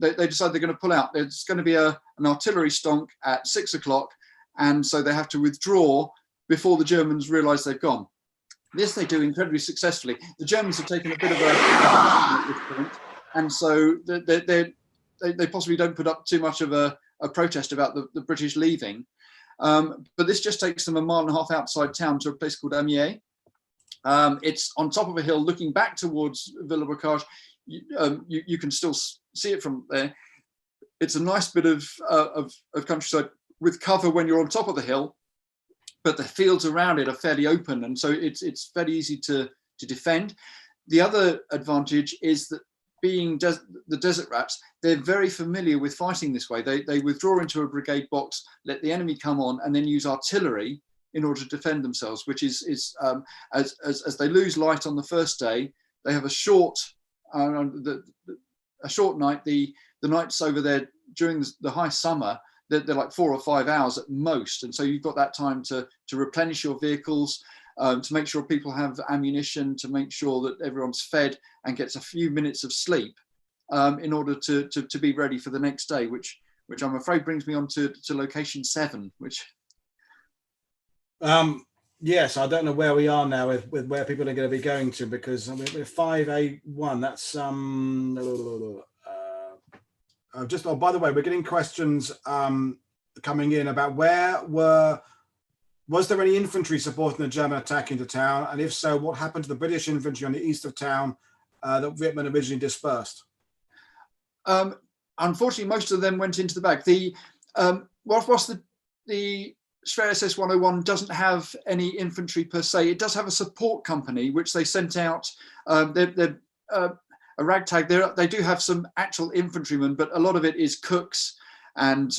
decide they're going to pull out. There's going to be an artillery stonk at 6 o'clock, and so they have to withdraw before the Germans realise they've gone. This they do incredibly successfully. The Germans have taken a bit of a at this point, and so they possibly don't put up too much of a protest about the British leaving. But this just takes them a mile and a half outside town to a place called Amiens. It's on top of a hill looking back towards Villers-Bocage. You can still see it from there. It's a nice bit of countryside with cover when you're on top of the hill, but the fields around it are fairly open, and so it's fairly easy to defend. The other advantage is that being the desert rats, they're very familiar with fighting this way. They withdraw into a brigade box, let the enemy come on, and then use artillery in order to defend themselves, which is as they lose light on the first day, they have a short night. The nights over there during the high summer, they're like 4 or 5 hours at most, and so you've got that time to replenish your vehicles, to make sure people have ammunition, to make sure that everyone's fed and gets a few minutes of sleep in order to be ready for the next day, which I'm afraid brings me on to location 7, which yes, I don't know where we are now with where people are going to be going to, because we're 5A1. That's by the way, we're getting questions coming in about was there any infantry supporting the German attack into town? And if so, what happened to the British infantry on the east of town that Wittmann originally dispersed? Unfortunately, most of them went into the bag. Whilst the Stray SS 101 doesn't have any infantry per se, it does have a support company, which they sent out. They're a ragtag. They do have some actual infantrymen, but a lot of it is cooks and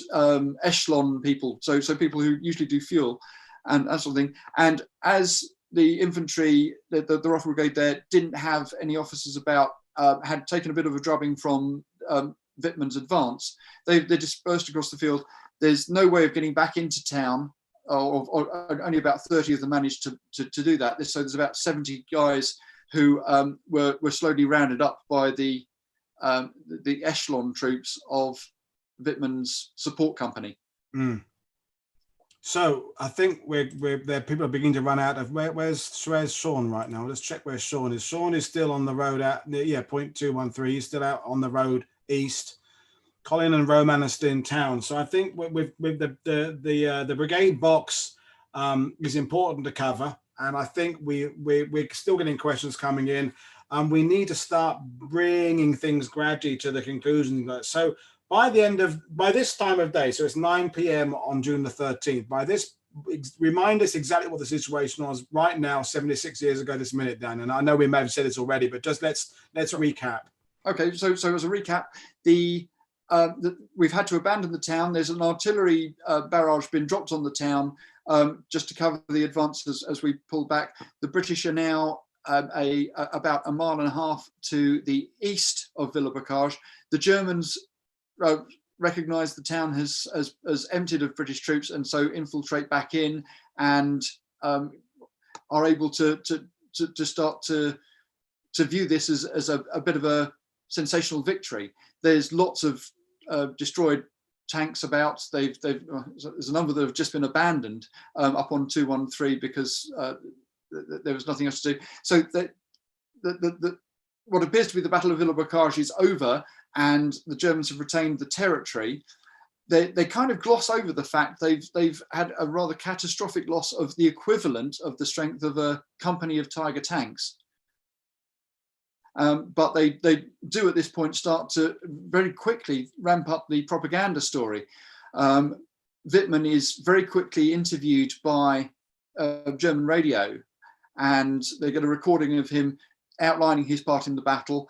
echelon people, so people who usually do fuel and that sort of thing. And as the infantry, the Rifle Brigade there didn't have any officers about, had taken a bit of a drubbing from Wittmann's advance. They dispersed across the field. There's no way of getting back into town, or only about 30 of them managed to do that. So there's about 70 guys who were slowly rounded up by the echelon troops of Wittmann's support company. Mm. So I think we're there. People are beginning to run out of where's Sean right now? Let's check where Sean is. Sean is still on the road out near, point 213. He's still out on the road east. Colin and Roman are still in town. So I think with the brigade box is important to cover, and I think we're still getting questions coming in, and we need to start bringing things gradually to the conclusion. So by this time of day, so it's 9 p.m. on June the 13th. By this, remind us exactly what the situation was right now, 76 years ago this minute, Dan. And I know we may have said this already, but just let's recap. Okay, so as a recap, we've had to abandon the town. There's an artillery barrage been dropped on the town just to cover the advances as we pull back. The British are now about a mile and a half to the east of Villers-Bocage. The Germans recognise the town has emptied of British troops, and so infiltrate back in and are able to start to view this as a bit of a sensational victory. There's lots of destroyed tanks about. There's a number that have just been abandoned up on 213 because there was nothing else to do. So what appears to be the Battle of Villers-Bocage is over, and the Germans have retained the territory. They kind of gloss over the fact they've had a rather catastrophic loss of the equivalent of the strength of a company of Tiger tanks. But they do at this point start to very quickly ramp up the propaganda story. Wittmann is very quickly interviewed by German radio, and they get a recording of him outlining his part in the battle,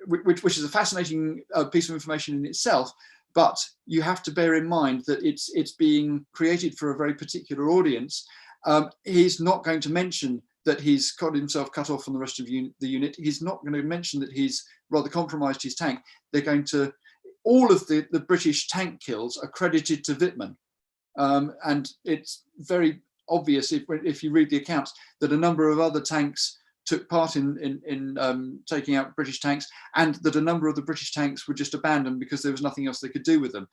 which is a fascinating piece of information in itself. But you have to bear in mind that it's being created for a very particular audience. He's not going to mention that he's got himself cut off from the rest of the unit. He's not going to mention that he's rather compromised his tank. They're going to, all of the British tank kills are credited to Wittmann. And it's very obvious if you read the accounts that a number of other tanks took part in taking out British tanks, and that a number of the British tanks were just abandoned because there was nothing else they could do with them.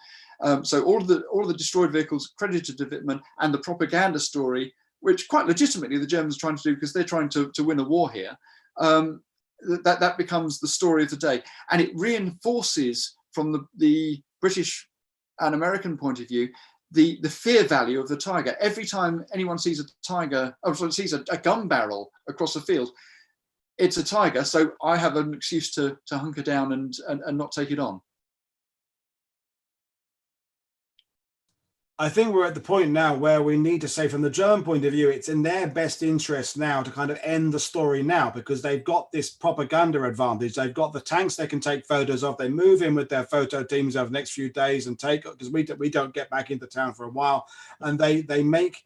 So all of the destroyed vehicles credited to Wittmann, and the propaganda story, which quite legitimately the Germans are trying to do because they're trying to win a war here, that becomes the story of the day. And it reinforces from the British and American point of view the fear value of the Tiger. Every time anyone sees a Tiger, sees a gun barrel across a field, it's a Tiger, so I have an excuse to hunker down and not take it on. I think we're at the point now where we need to say, from the German point of view, it's in their best interest now to kind of end the story now, because they've got this propaganda advantage. They've got the tanks they can take photos of. They move in with their photo teams over the next few days and take, because we don't get back into town for a while, and they make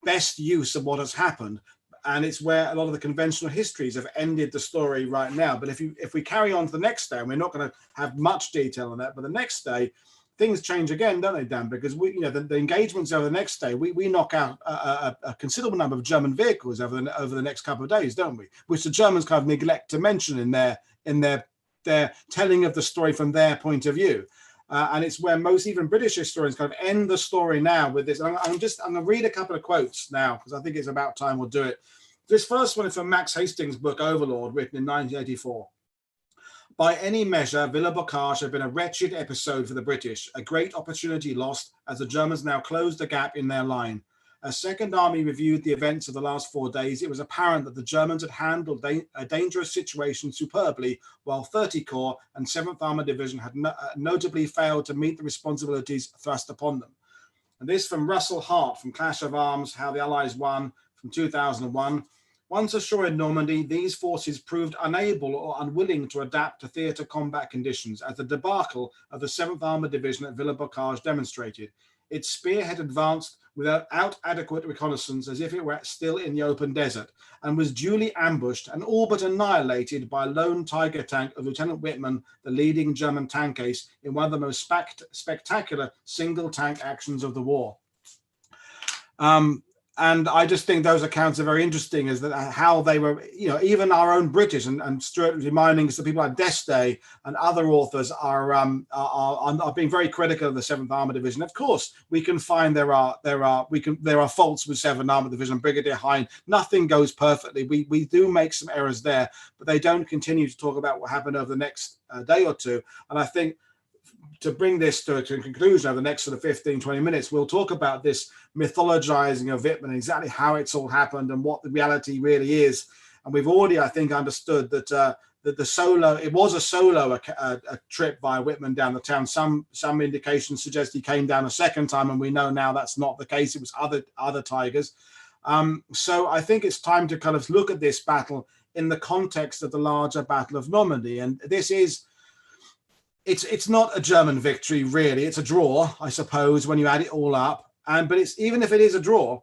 best use of what has happened. And it's where a lot of the conventional histories have ended the story right now. But if we carry on to the next day, and we're not going to have much detail on that, but the next day, things change again, don't they, Dan? Because the engagements over the next day, we knock out a considerable number of German vehicles over the next couple of days, don't we? Which the Germans kind of neglect to mention in their telling of the story from their point of view. And it's where most even British historians kind of end the story now with this. I'm going to read a couple of quotes now, because I think it's about time we'll do it. This first one is from Max Hastings' book Overlord, written in 1984. By any measure, Villers-Bocage had been a wretched episode for the British, a great opportunity lost as the Germans now closed the gap in their line. As Second Army reviewed the events of the last 4 days, it was apparent that the Germans had handled a dangerous situation superbly, while 30 Corps and 7th Armored Division had notably failed to meet the responsibilities thrust upon them. And this from Russell Hart from Clash of Arms, How the Allies Won, from 2001. Once ashore in Normandy, these forces proved unable or unwilling to adapt to theatre combat conditions, as the debacle of the 7th Armored Division at Villers-Bocage demonstrated. its spear had advanced without adequate reconnaissance, as if it were still in the open desert, and was duly ambushed and all but annihilated by a lone Tiger tank of Lieutenant Whitman, the leading German tank ace, in one of the most spectacular single tank actions of the war. And I just think those accounts are very interesting, is that how they were, even our own British and Stuart reminding us that people like Deste and other authors are being very critical of the 7th Armored Division. Of course, we can find there are faults with 7th Armored Division, Brigadier Hine. Nothing goes perfectly. We do make some errors there, but they don't continue to talk about what happened over the next day or two. And I think, to bring this to a conclusion over the next sort of 15, 20 minutes, we'll talk about this mythologizing of Whitman, exactly how it's all happened and what the reality really is. And we've already, I think, understood that it was a solo trip via Whitman down the town. Some indications suggest he came down a second time, and we know now that's not the case. It was other Tigers. So I think it's time to kind of look at this battle in the context of the larger Battle of Normandy. And this is, it's not a German victory, really. It's a draw, I suppose, when you add it all up. But it's, even if it is a draw,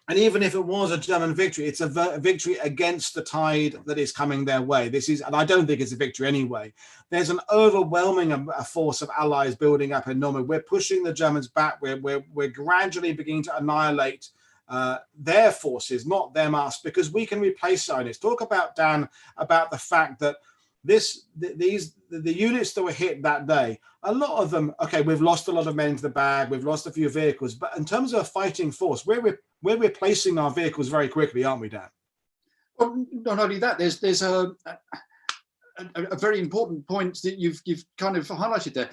and even if it was a German victory, it's a victory against the tide that is coming their way. And I don't think it's a victory anyway. There's an overwhelming force of allies building up in Normandy. We're pushing the Germans back. We're gradually beginning to annihilate their forces, not them, us, because we can replace units. Talk about, Dan, about the fact that the units that were hit that day, a lot of them, okay, we've lost a lot of men into the bag, we've lost a few vehicles, but in terms of a fighting force, we're replacing our vehicles very quickly, aren't we, Dan? Well, not only that, there's a very important point that you've kind of highlighted there.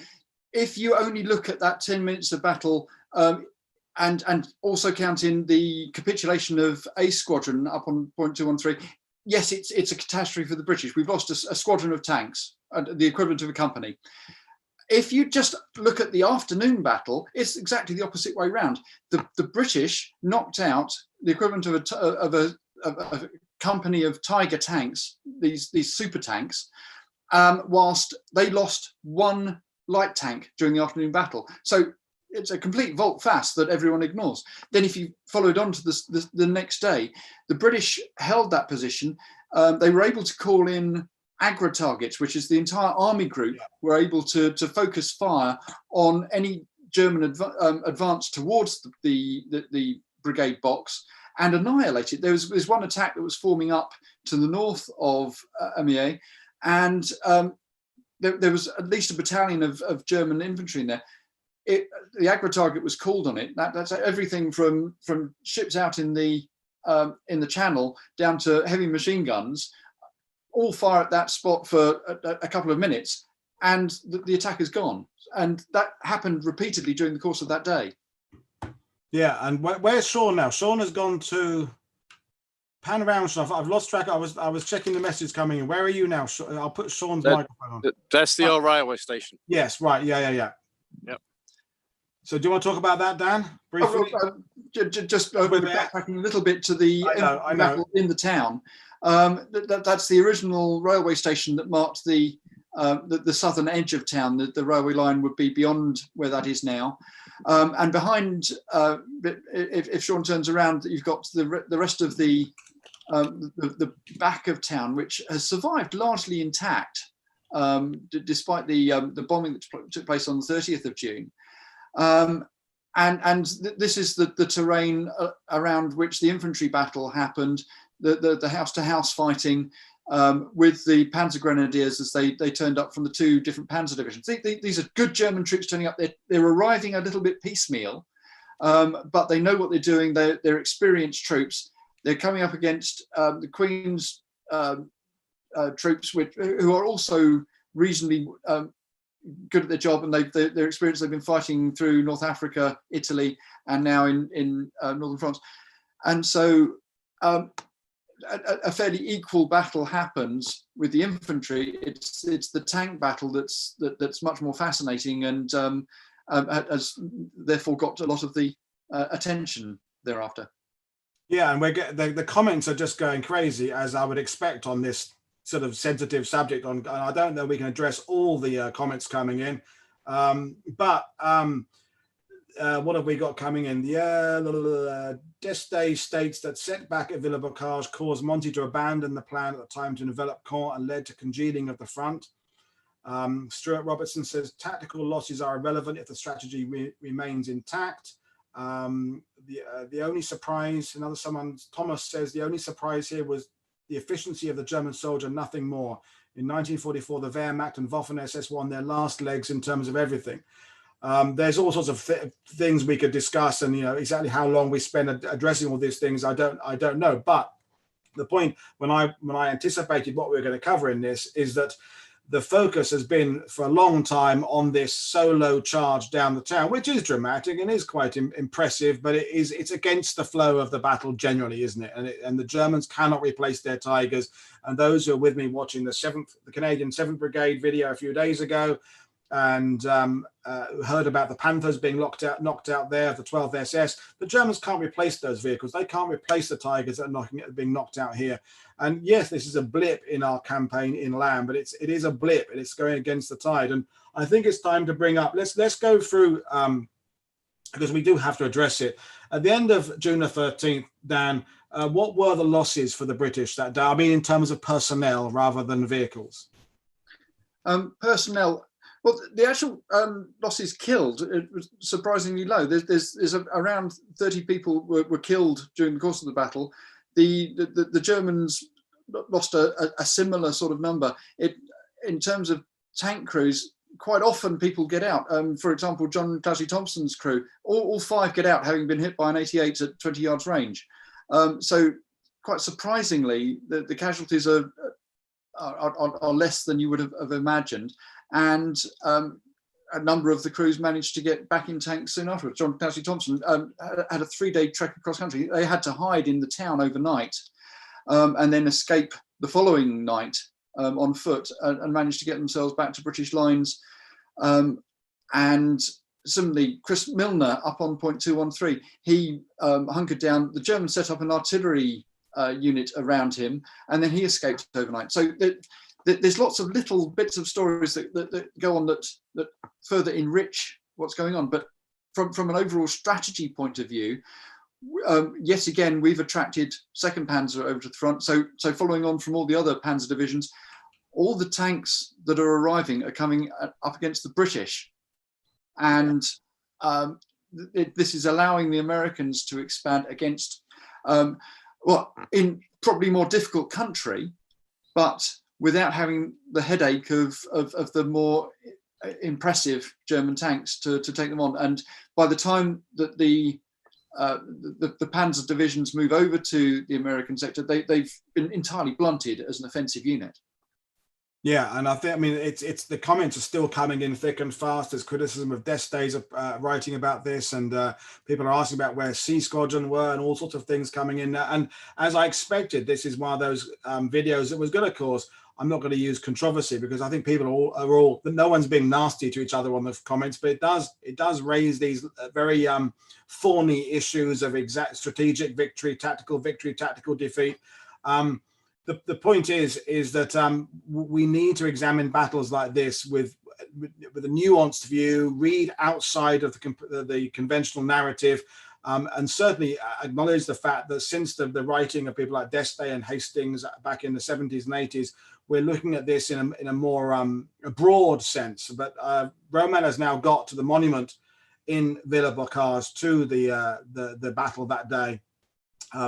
If you only look at that 10 minutes of battle, and also counting the capitulation of A Squadron up on point 213, yes, it's a catastrophe for the British. We've lost a squadron of tanks, the equivalent of a company. If you just look at the afternoon battle, it's exactly the opposite way round. The British knocked out the equivalent of a company of Tiger tanks, these super tanks, whilst they lost one light tank during the afternoon battle. So it's a complete volte-face that everyone ignores. Then if you followed on to the next day, the British held that position. They were able to call in Agra targets, which is the entire army group, were able to focus fire on any German advance towards the brigade box and annihilate it. There was one attack that was forming up to the north of Amiens, and there was at least a battalion of German infantry in there. The Agra target was called on it. That's everything from ships out in the Channel down to heavy machine guns, all fire at that spot for a couple of minutes, and the attack is gone. And that happened repeatedly during the course of that day. Yeah, and where's Sean now? Sean has gone to pan around. Sean. I've lost track. I was checking the message coming in. Where are you now? I'll put Sean's microphone on. That's the old railway station. Yes, right. Yeah. Yep. So do you want to talk about that, Dan, briefly? Just backtracking a little bit to the battle in the town. That's the original railway station that marked the southern edge of town. The railway line would be beyond where that is now. And behind, if Sean turns around, you've got the rest of the back of town, which has survived largely intact, despite the bombing that took place on the 30th of June. And this is the terrain around which the infantry battle happened, the house-to-house fighting with the Panzer Grenadiers as they turned up from the two different Panzer divisions. These are good German troops turning up. They're arriving a little bit piecemeal, but they know what they're doing. They're experienced troops. They're coming up against the Queen's troops, who are also reasonably good at their job, and their experience. They've been fighting through North Africa, Italy, and now in northern France. And so a fairly equal battle happens with the infantry. It's the tank battle that's much more fascinating, and has therefore got a lot of the attention thereafter. Yeah, and the comments are just going crazy, as I would expect on this sort of sensitive subject. I don't know we can address all the comments coming in, but what have we got coming in? D'Este states that setback at Villers-Bocage caused Monty to abandon the plan at the time to envelop Caen and led to congealing of the front. Stuart Robertson says tactical losses are irrelevant if the strategy remains intact. The only surprise, Thomas says the only surprise here was the efficiency of the German soldier, nothing more. In 1944, the Wehrmacht and Waffen-SS were on their last legs in terms of everything. There's all sorts of things we could discuss, and exactly how long we spend addressing all these things, I don't know. But the point when I anticipated what we were going to cover in this is that the focus has been for a long time on this solo charge down the town, which is dramatic and is quite impressive, but it's against the flow of the battle generally, isn't it? And the Germans cannot replace their Tigers. And those who are with me watching the Canadian 7th Brigade video a few days ago, and heard about the Panthers being knocked out there, the 12th SS. The Germans can't replace those vehicles. They can't replace the Tigers that are being knocked out here. And yes, this is a blip in our campaign inland, but it is a blip, and it's going against the tide. And I think it's time to bring up. Let's go through because we do have to address it. At the end of June the 13th, Dan, what were the losses for the British that day? I mean, in terms of personnel rather than vehicles. Personnel. Well, the actual losses killed was surprisingly low. There's around 30 people were killed during the course of the battle. The Germans lost a similar sort of number. In terms of tank crews, quite often people get out. For example, John Clashy Thompson's crew, all 5 get out, having been hit by an 88 at 20 yards range. So quite surprisingly, the casualties are less than you would have imagined. And a number of the crews managed to get back in tanks soon afterwards. John Clashy Thompson had a 3-day trek across country. They had to hide in the town overnight and then escape the following night on foot and managed to get themselves back to British lines. And similarly, Chris Milner up on point 213, he hunkered down. The Germans set up an artillery unit around him, and then he escaped overnight. So there's lots of little bits of stories that go on that further enrich what's going on. But from an overall strategy point of view, yet again, we've attracted 2nd Panzer over to the front. So following on from all the other Panzer divisions, all the tanks that are arriving are coming up against the British. And this is allowing the Americans to expand against, in probably more difficult country, but without having the headache of the more impressive German tanks to take them on. And by the time that the Panzer divisions move over to the American sector, they've been entirely blunted as an offensive unit. Yeah, and I mean, it's the comments are still coming in thick and fast. There's criticism of D'Este's writing about this, and people are asking about where C Squadron were and all sorts of things coming in. And as I expected, this is one of those videos that was going to cause, I'm not going to use controversy because I think people are all no one's being nasty to each other on the comments, but it does raise these very thorny issues of exact strategic victory, tactical defeat. The point is that we need to examine battles like this with a nuanced view, read outside of the conventional narrative, and certainly acknowledge the fact that since the writing of people like D'Este and Hastings back in the 70s and 80s, we're looking at this in a more a broad sense. But Roman has now got to the monument in Villers-Bocage to the battle that day.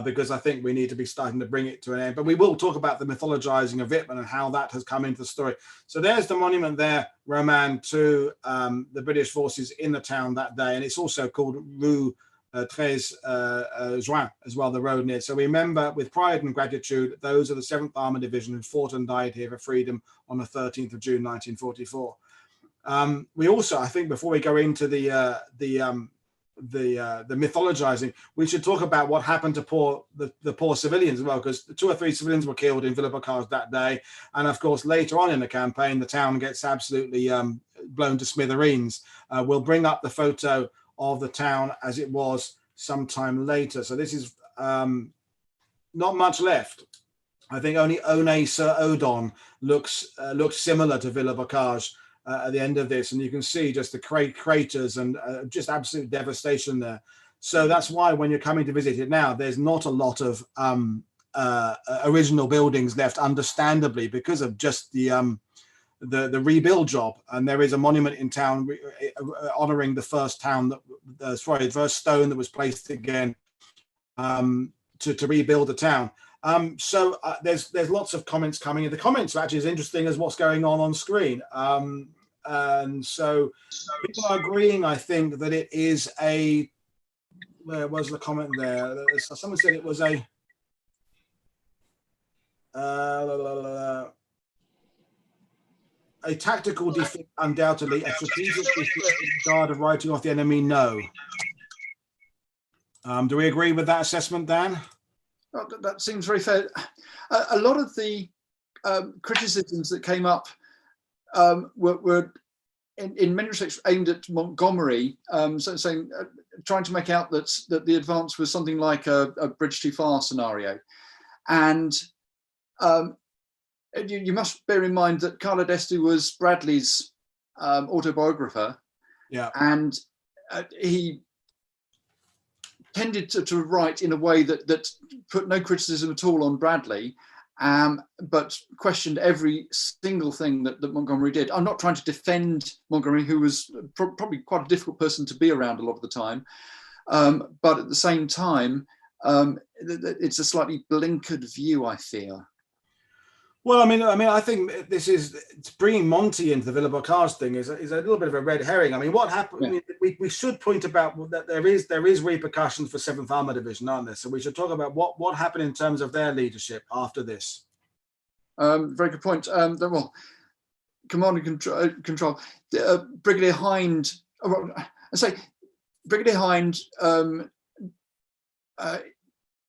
Because I think we need to be starting to bring it to an end. But we will talk about the mythologizing of Wittmann and how that has come into the story. So there's the monument there, Roman, to the British forces in the town that day. And it's also called Rue 13 Juin as well, the road near. So we remember with pride and gratitude, those are the 7th Armored Division who fought and died here for freedom on the 13th of June, 1944. We also, I think, before we go into the mythologizing, we should talk about what happened to the poor civilians as well, because 2 or 3 civilians were killed in Villers-Bocage that day, and of course later on in the campaign the town gets absolutely blown to smithereens. We'll bring up the photo of the town as it was sometime later. So this is not much left. I think only Aunay-sur-Odon looks similar to Villers-Bocage. at the end of this, and you can see just the craters and just absolute devastation there. So that's why when you're coming to visit it now, there's not a lot of original buildings left, understandably, because of just the rebuild job. And there is a monument in town honoring the first town the first stone that was placed again to rebuild the town. So there's lots of comments coming in. The comments are actually as interesting as what's going on screen. And so people are agreeing, I think, that it is a, where was the comment there? Someone said it was a tactical defeat, undoubtedly. A strategic defeat in regard of writing off the enemy, no. Do we agree with that assessment, Dan? Oh, that seems very fair. A lot of the criticisms that came up were in many respects aimed at Montgomery, so saying, trying to make out that the advance was something like a bridge too far scenario. And you must bear in mind that Carlo d'Este was Bradley's autobiographer. Yeah. And he tended to write in a way that put no criticism at all on Bradley, but questioned every single thing that Montgomery did. I'm not trying to defend Montgomery, who was probably quite a difficult person to be around a lot of the time, but at the same time, it's a slightly blinkered view, I feel. Well, I mean, I think it's bringing Monty into the Villers-Bocage thing is a little bit of a red herring. I mean, what happened? Yeah. I mean, we should point about that there is repercussions for 7th Armour Division, aren't there? So we should talk about what happened in terms of their leadership after this. Very good point. Well, command and control. Brigadier Hind. I say Brigadier Hind.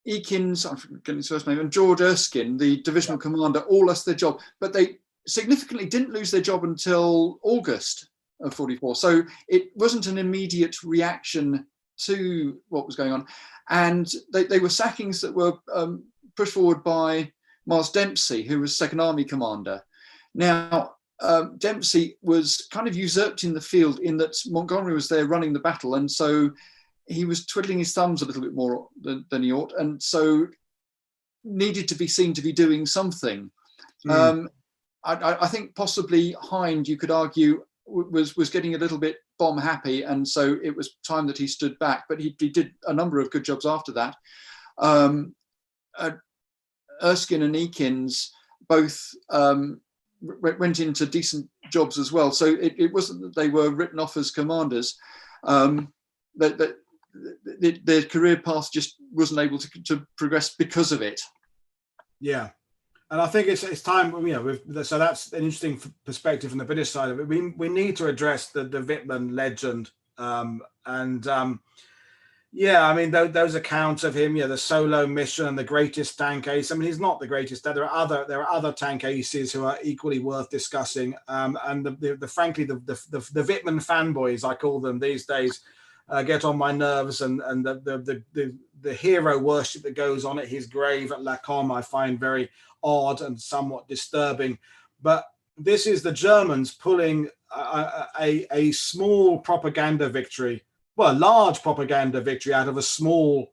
Eakins, I'm forgetting his first name, and George Erskine, the divisional commander, all lost their job, but they significantly didn't lose their job until August of 44. So it wasn't an immediate reaction to what was going on. And they were sackings that were pushed forward by Miles Dempsey, who was 2nd Army commander. Now, Dempsey was kind of usurped in the field in that Montgomery was there running the battle, and so he was twiddling his thumbs a little bit more than he ought, and so needed to be seen to be doing something. I think possibly Hind, you could argue, was getting a little bit bomb happy, and so it was time that he stood back, but he did a number of good jobs after that. Erskine and Eakins both went into decent jobs as well, so it wasn't that they were written off as commanders. Their career path just wasn't able to progress because of it. Yeah, and I think it's time, so that's an interesting perspective from the British side of it. We need to address the Wittmann legend, yeah, I mean those accounts of him, the solo mission and the greatest tank ace. I mean, he's not the greatest. There are other tank aces who are equally worth discussing, and frankly the Wittmann fanboys, I call them these days, get on my nerves, and the hero worship that goes on at his grave at La Combe I find very odd and somewhat disturbing. But this is the Germans pulling a small propaganda victory, well, a large propaganda victory out of a small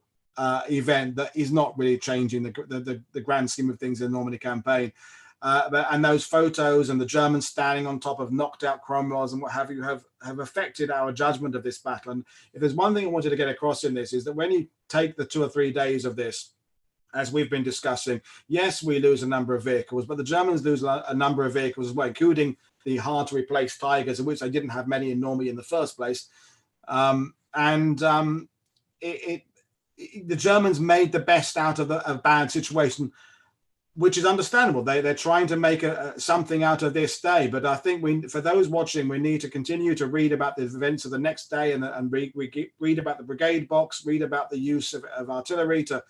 event that is not really changing the grand scheme of things in the Normandy campaign. And those photos and the Germans standing on top of knocked out Cromwells and what have you have affected our judgment of this battle. And if there's one thing I wanted to get across in this, is that when you take the 2 or 3 days of this, as we've been discussing, yes, we lose a number of vehicles, but the Germans lose a number of vehicles as well, including the hard to replace Tigers, of which they didn't have many in Normandy in the first place. The Germans made the best out of a bad situation, which is understandable. They're trying to make something out of this day. But I think for those watching, we need to continue to read about the events of the next day and read about the brigade box, read about the use of artillery to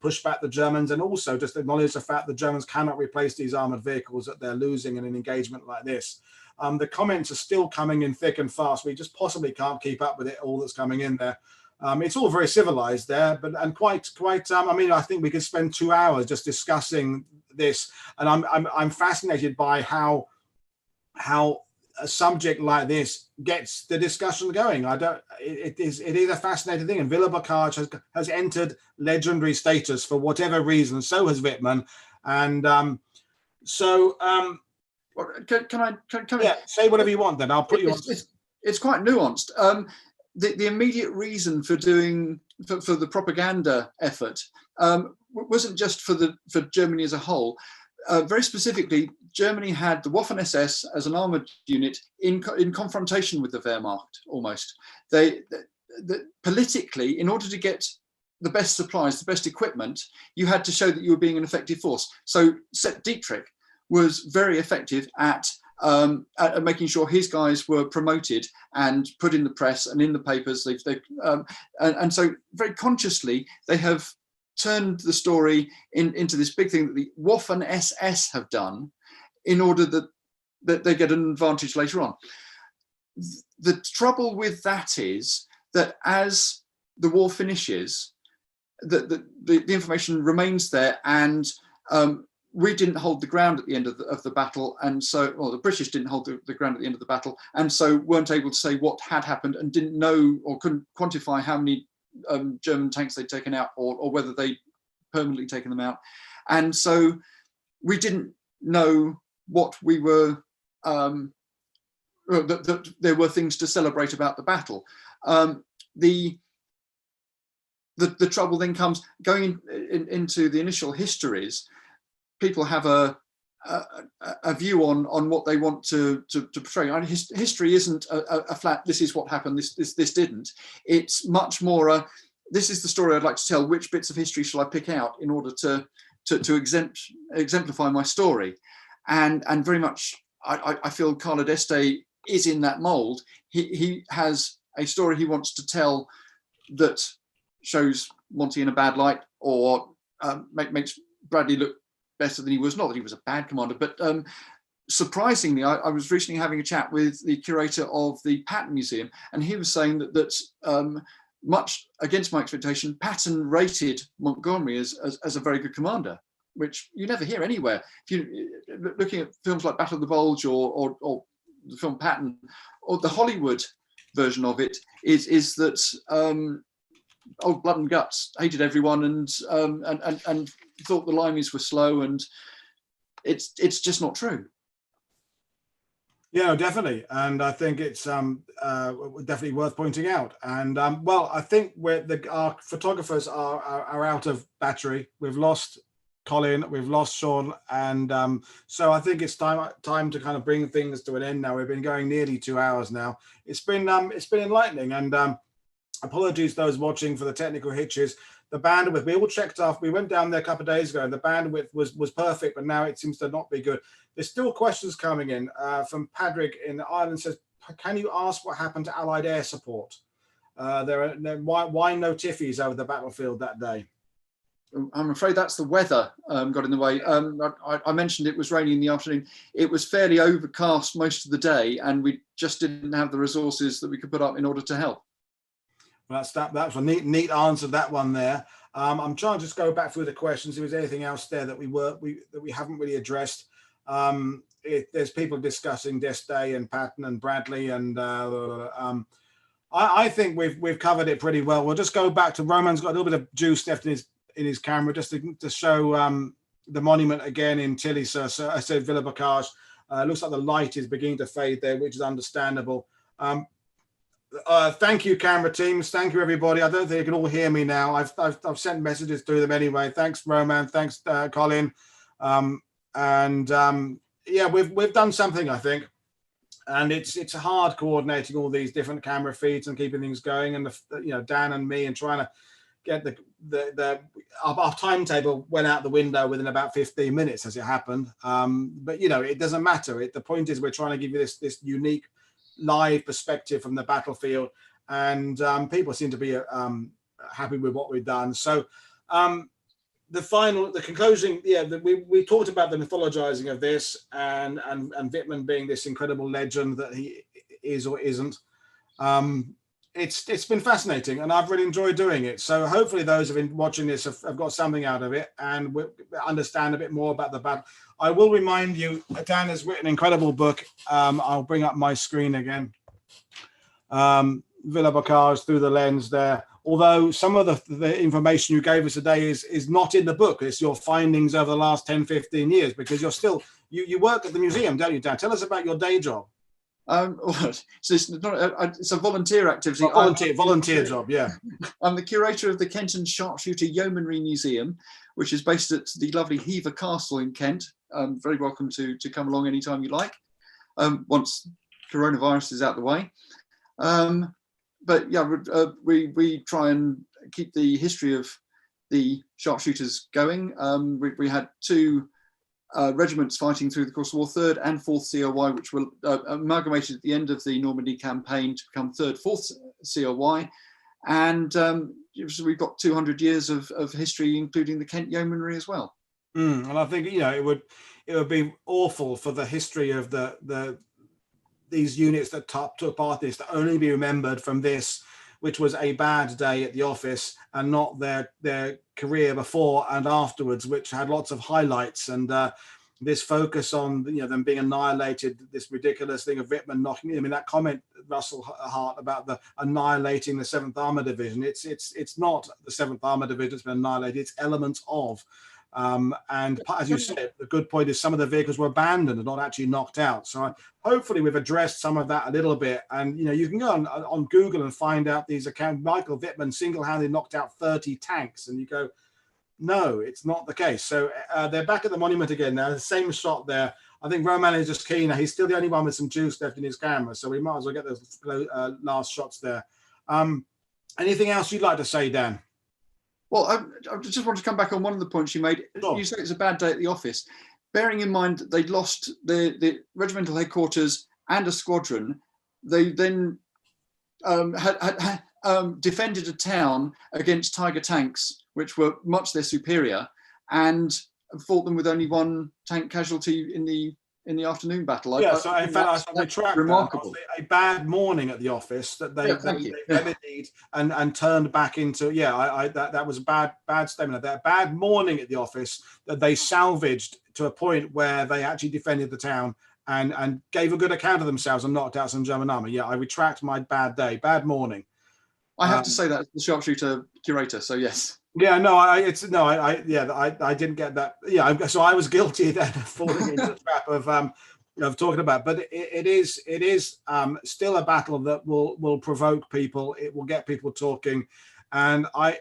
push back the Germans, and also just acknowledge the fact the Germans cannot replace these armored vehicles that they're losing in an engagement like this. The comments are still coming in thick and fast. We just possibly can't keep up with it all that's coming in there. It's all very civilized there, and quite. I mean, I think we could spend 2 hours just discussing this, and I'm fascinated by how a subject like this gets the discussion going. It is a fascinating thing, and Villers-Bocage has entered legendary status for whatever reason. So has Whitman, and Can I say whatever you want. Then I'll put you on. It's quite nuanced. The immediate reason for doing for the propaganda effort wasn't just for Germany as a whole. Very specifically, Germany had the Waffen-SS as an armored unit in confrontation with the Wehrmacht. Almost, politically, in order to get the best supplies, the best equipment, you had to show that you were being an effective force. So Sepp Dietrich was very effective at making sure his guys were promoted and put in the press and in the papers. And so very consciously, they have turned the story into this big thing that the Waffen-SS have done in order that they get an advantage later on. The trouble with that is that as the war finishes, the information remains there, and we didn't hold the ground at the end of the battle, and so, well, the British didn't hold the ground at the end of the battle, and so weren't able to say what had happened, and didn't know or couldn't quantify how many German tanks they'd taken out, or whether they'd permanently taken them out. And so we didn't know what we were, that there were things to celebrate about the battle. The trouble then comes going into the initial histories. People have a view on what they want to portray. History isn't a flat, this is what happened, this didn't. It's much more this is the story I'd like to tell. Which bits of history shall I pick out in order to exemplify my story? And very much, I feel Carlo d'Este is in that mold. He has a story he wants to tell that shows Monty in a bad light, or makes Bradley look better than he was. Not that he was a bad commander, but surprisingly, I was recently having a chat with the curator of the Patton Museum, and he was saying that much against my expectation, Patton rated Montgomery as a very good commander, which you never hear anywhere. If you looking at films like Battle of the Bulge or the film Patton, or the Hollywood version of it, is that old Blood and Guts hated everyone and thought the Limeys were slow, and it's just not true. Yeah, definitely, and I think it's definitely worth pointing out. And well, I think our photographers are out of battery. We've lost Colin, we've lost Sean, and so I think it's time to kind of bring things to an end now. We've been going nearly 2 hours now. It's been enlightening, and apologies those watching for the technical hitches. The bandwidth, we all checked off. We went down there a couple of days ago, and the bandwidth was perfect, but now it seems to not be good. There's still questions coming in from Padraig in Ireland. Says, can you ask what happened to Allied air support? Why no Tiffies over the battlefield that day? I'm afraid that's the weather got in the way. I mentioned it was raining in the afternoon. It was fairly overcast most of the day, and we just didn't have the resources that we could put up in order to help. Well, that's a neat answer, that one there. I'm trying to just go back through the questions. If there's anything else there that we haven't really addressed. There's people discussing d'Este and Patton and Bradley, and I think we've covered it pretty well. We'll just go back to Roman's got a little bit of juice left in his camera just to show the monument again in Tilly. So I said Villers-Bocage. Looks like the light is beginning to fade there, which is understandable. Thank you, camera teams. Thank you, everybody. I don't think you can all hear me now. I've sent messages through them anyway. Thanks, Roman. Thanks, Colin. Yeah, we've done something, I think, and it's hard coordinating all these different camera feeds and keeping things going. And Dan and me and trying to get our timetable went out the window within about 15 minutes as it happened. But it doesn't matter. The point is we're trying to give you this unique live perspective from the battlefield, and people seem to be happy with what we've done. So the conclusion, we talked about the mythologizing of this, and Whitman being this incredible legend that he is or isn't. it's been fascinating, and I've really enjoyed doing it. So hopefully those who've been watching this have got something out of it and understand a bit more about the battle. I will remind you, Dan has written an incredible book. I'll bring up my screen again. Villers-Bocage through the lens there. Although some of the information you gave us today is not in the book. It's your findings over the last 10, 15 years, because you're still, you work at the museum, don't you, Dan? Tell us about your day job. So it's a volunteer activity. Volunteer job, yeah. I'm the curator of the Kenton Sharpshooter Yeomanry Museum, which is based at the lovely Hever Castle in Kent. Very welcome to come along anytime you like, once coronavirus is out the way. But yeah, we try and keep the history of the sharpshooters going. We had 2 regiments fighting through the course of the war, 3rd and 4th COY, which were amalgamated at the end of the Normandy campaign to become 3rd, 4th COY. And so we've got 200 years of history, including the Kent Yeomanry as well. And I think, it would be awful for the history of these units that took part in this to only be remembered from this, which was a bad day at the office, and not their career before and afterwards, which had lots of highlights. And this focus on them being annihilated, this ridiculous thing of Wittmann knocking. I mean, that comment, Russell Hart, about the annihilating the 7th Armored Division. It's not the 7th Armored Division that's been annihilated. It's elements of. And as you said, the good point is some of the vehicles were abandoned and not actually knocked out. So hopefully we've addressed some of that a little bit. And you can go on Google and find out these accounts. Michael Wittmann single-handedly knocked out 30 tanks, and you go, no, it's not the case. So they're back at the monument again now. The same shot there. I think Roman is just keener. He's still the only one with some juice left in his camera, so we might as well get those last shots there. Anything else you'd like to say, Dan? Well, I just want to come back on one of the points you made. Sure. You said it's a bad day at the office. Bearing in mind that they'd lost the regimental headquarters and a squadron, they then had defended a town against Tiger tanks, which were much their superior, and fought them with only 1 tank casualty in the afternoon battle. So in fact, I retract remarkable. A bad morning at the office that they remedied and turned back into. That was a bad statement. That bad morning at the office that they salvaged to a point where they actually defended the town and gave a good account of themselves and knocked out some German army. Yeah, I retract my bad day, bad morning. I have to say that as the sharpshooter curator. So yes. Yeah, no, I didn't get that. Yeah, so I was guilty then of falling into the trap of talking about. But it is still a battle that will provoke people. It will get people talking, and I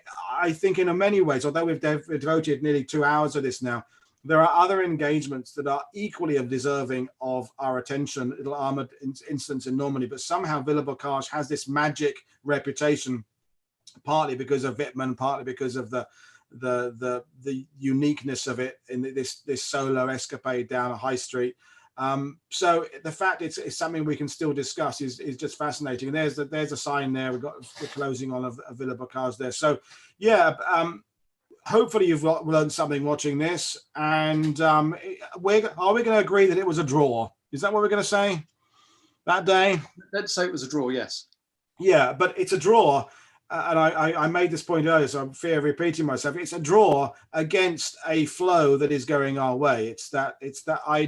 think in many ways, although we've devoted nearly 2 hours of this now, there are other engagements that are equally deserving of our attention. Little armored incidents in Normandy, but somehow Villers-Bocage has this magic reputation. Partly because of Wittmann, partly because of the uniqueness of it in this solo escapade down a high street. So the fact it's something we can still discuss is just fascinating. And there's a sign there. We've got the closing on of Villers-Bocage there. So yeah, hopefully you've learned something watching this. And are we going to agree that it was a draw? Is that what we're going to say that day? Let's say it was a draw. Yes. Yeah, but it's a draw. And I made this point earlier, so I'm fear of repeating myself. It's a draw against a flow that is going our way. That's why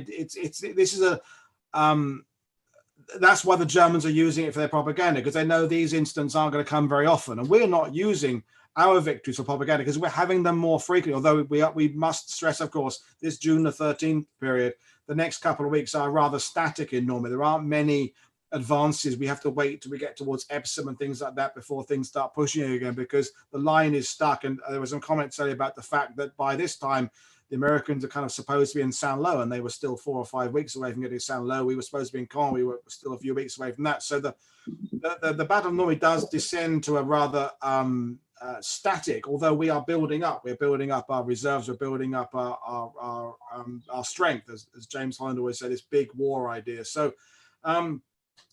the Germans are using it for their propaganda, because they know these incidents aren't going to come very often, and we're not using our victories for propaganda because we're having them more frequently. Although we must stress, of course, this June the 13th period, the next couple of weeks are rather static in Normandy. There aren't many advances. We have to wait till we get towards Epsom and things like that before things start pushing again, because the line is stuck. And there was some comments earlier about the fact that by this time the Americans are kind of supposed to be in Saint-Lô, and they were still 4 or 5 weeks away from getting to Saint-Lô. We were supposed to be in Caen. We were still a few weeks away from that. So the Battle of Normandy does descend to a rather static, although we are building up. We're building up our reserves. We're building up our strength, as James Holland always said, this big war idea. So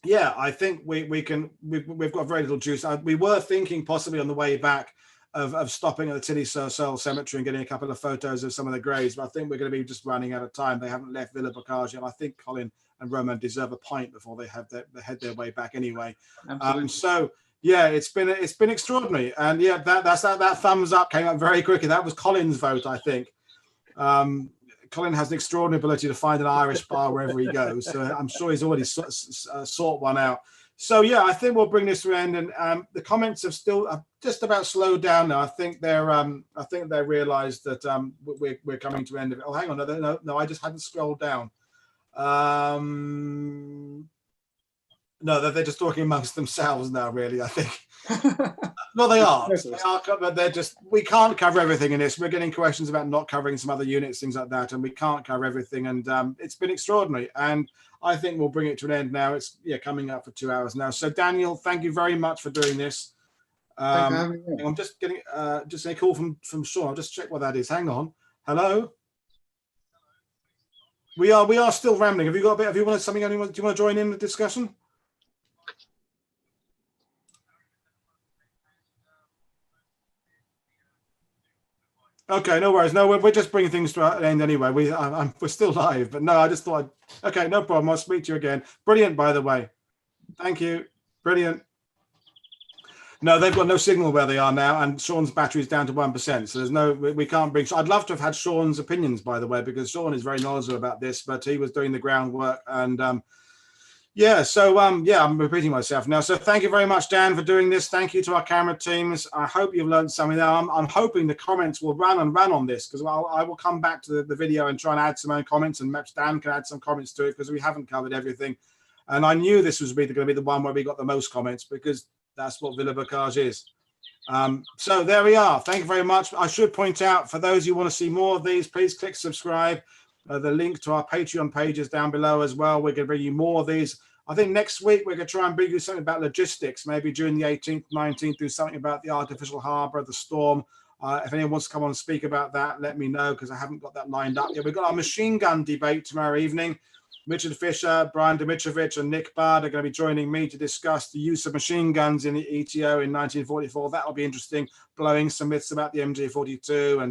yeah, I think we've got very little juice. We were thinking possibly on the way back of stopping at the Tilly-sur-Seulles cemetery and getting a couple of photos of some of the graves, but I think we're going to be just running out of time. They haven't left Villers-Bocage yet. I think Colin and Roman deserve a pint before they head their way back anyway. So Yeah, it's been extraordinary, and yeah, that thumbs up came up very quickly. That was Colin's vote, I think. Colin has an extraordinary ability to find an Irish bar wherever he goes, so I'm sure he's already sought one out. So yeah, I think we'll bring this to an end, and the comments have still just about slowed down now. I think they realised that we're coming to an end of it. Oh, hang on, no, I just hadn't scrolled down. No, they're just talking amongst themselves now, really, I think. No, they are, but they're just, we can't cover everything in this. We're getting questions about not covering some other units, things like that, and we can't cover everything. And it's been extraordinary. And I think we'll bring it to an end now. It's coming up for 2 hours now. So Daniel, thank you very much for doing this. I'm just getting just a call from Sean. I'll just check what that is. Hang on. Hello. We are still rambling. Have you got a bit? Have you wanted something? Do you want to join in the discussion? Okay, no worries. No, we're just bringing things to an end anyway. We're still live, but no, I just thought. Okay, no problem. I'll speak to you again. Brilliant, by the way. Thank you. Brilliant. No, they've got no signal where they are now, and Sean's battery is down to 1%. So there's no, we can't bring. I'd love to have had Sean's opinions, by the way, because Sean is very knowledgeable about this, but he was doing the groundwork. And yeah, so yeah, I'm repeating myself now. So thank you very much, Dan, for doing this. Thank you to our camera teams. I hope you've learned something. Now I'm hoping the comments will run on this, because I will come back to the video and try and add some own comments, and perhaps Dan can add some comments to it, because we haven't covered everything. And I knew this was going to be the one where we got the most comments, because that's what Villers-Bocage is. So there we are. Thank you very much. I should point out, for those who want to see more of these, please click subscribe. The link to our Patreon page is down below as well. We're going to bring you more of these. I think next week we're going to try and bring you something about logistics, maybe during the 18th, 19th, do something about the artificial harbour, the storm. If anyone wants to come on and speak about that, let me know, because I haven't got that lined up yet. We've got our machine gun debate tomorrow evening. Richard Fisher, Brian Dimitrovich, and Nick Bard are going to be joining me to discuss the use of machine guns in the ETO in 1944. That'll be interesting, blowing some myths about the MG42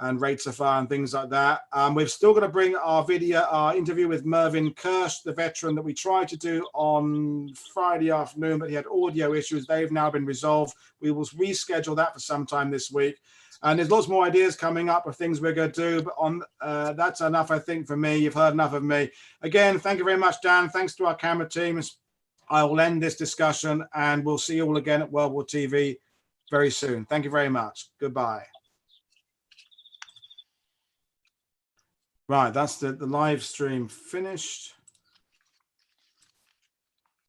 and rates of fire and things like that. We've still got to bring our interview with Mervyn Kirsch, the veteran that we tried to do on Friday afternoon, but he had audio issues. They've now been resolved. We will reschedule that for sometime this week. And there's lots more ideas coming up of things we're going to do, but on that's enough, I think, for me. You've heard enough of me. Again, thank you very much, Dan. Thanks to our camera teams. I will end this discussion, and we'll see you all again at World War TV very soon. Thank you very much. Goodbye. Right, that's the live stream finished.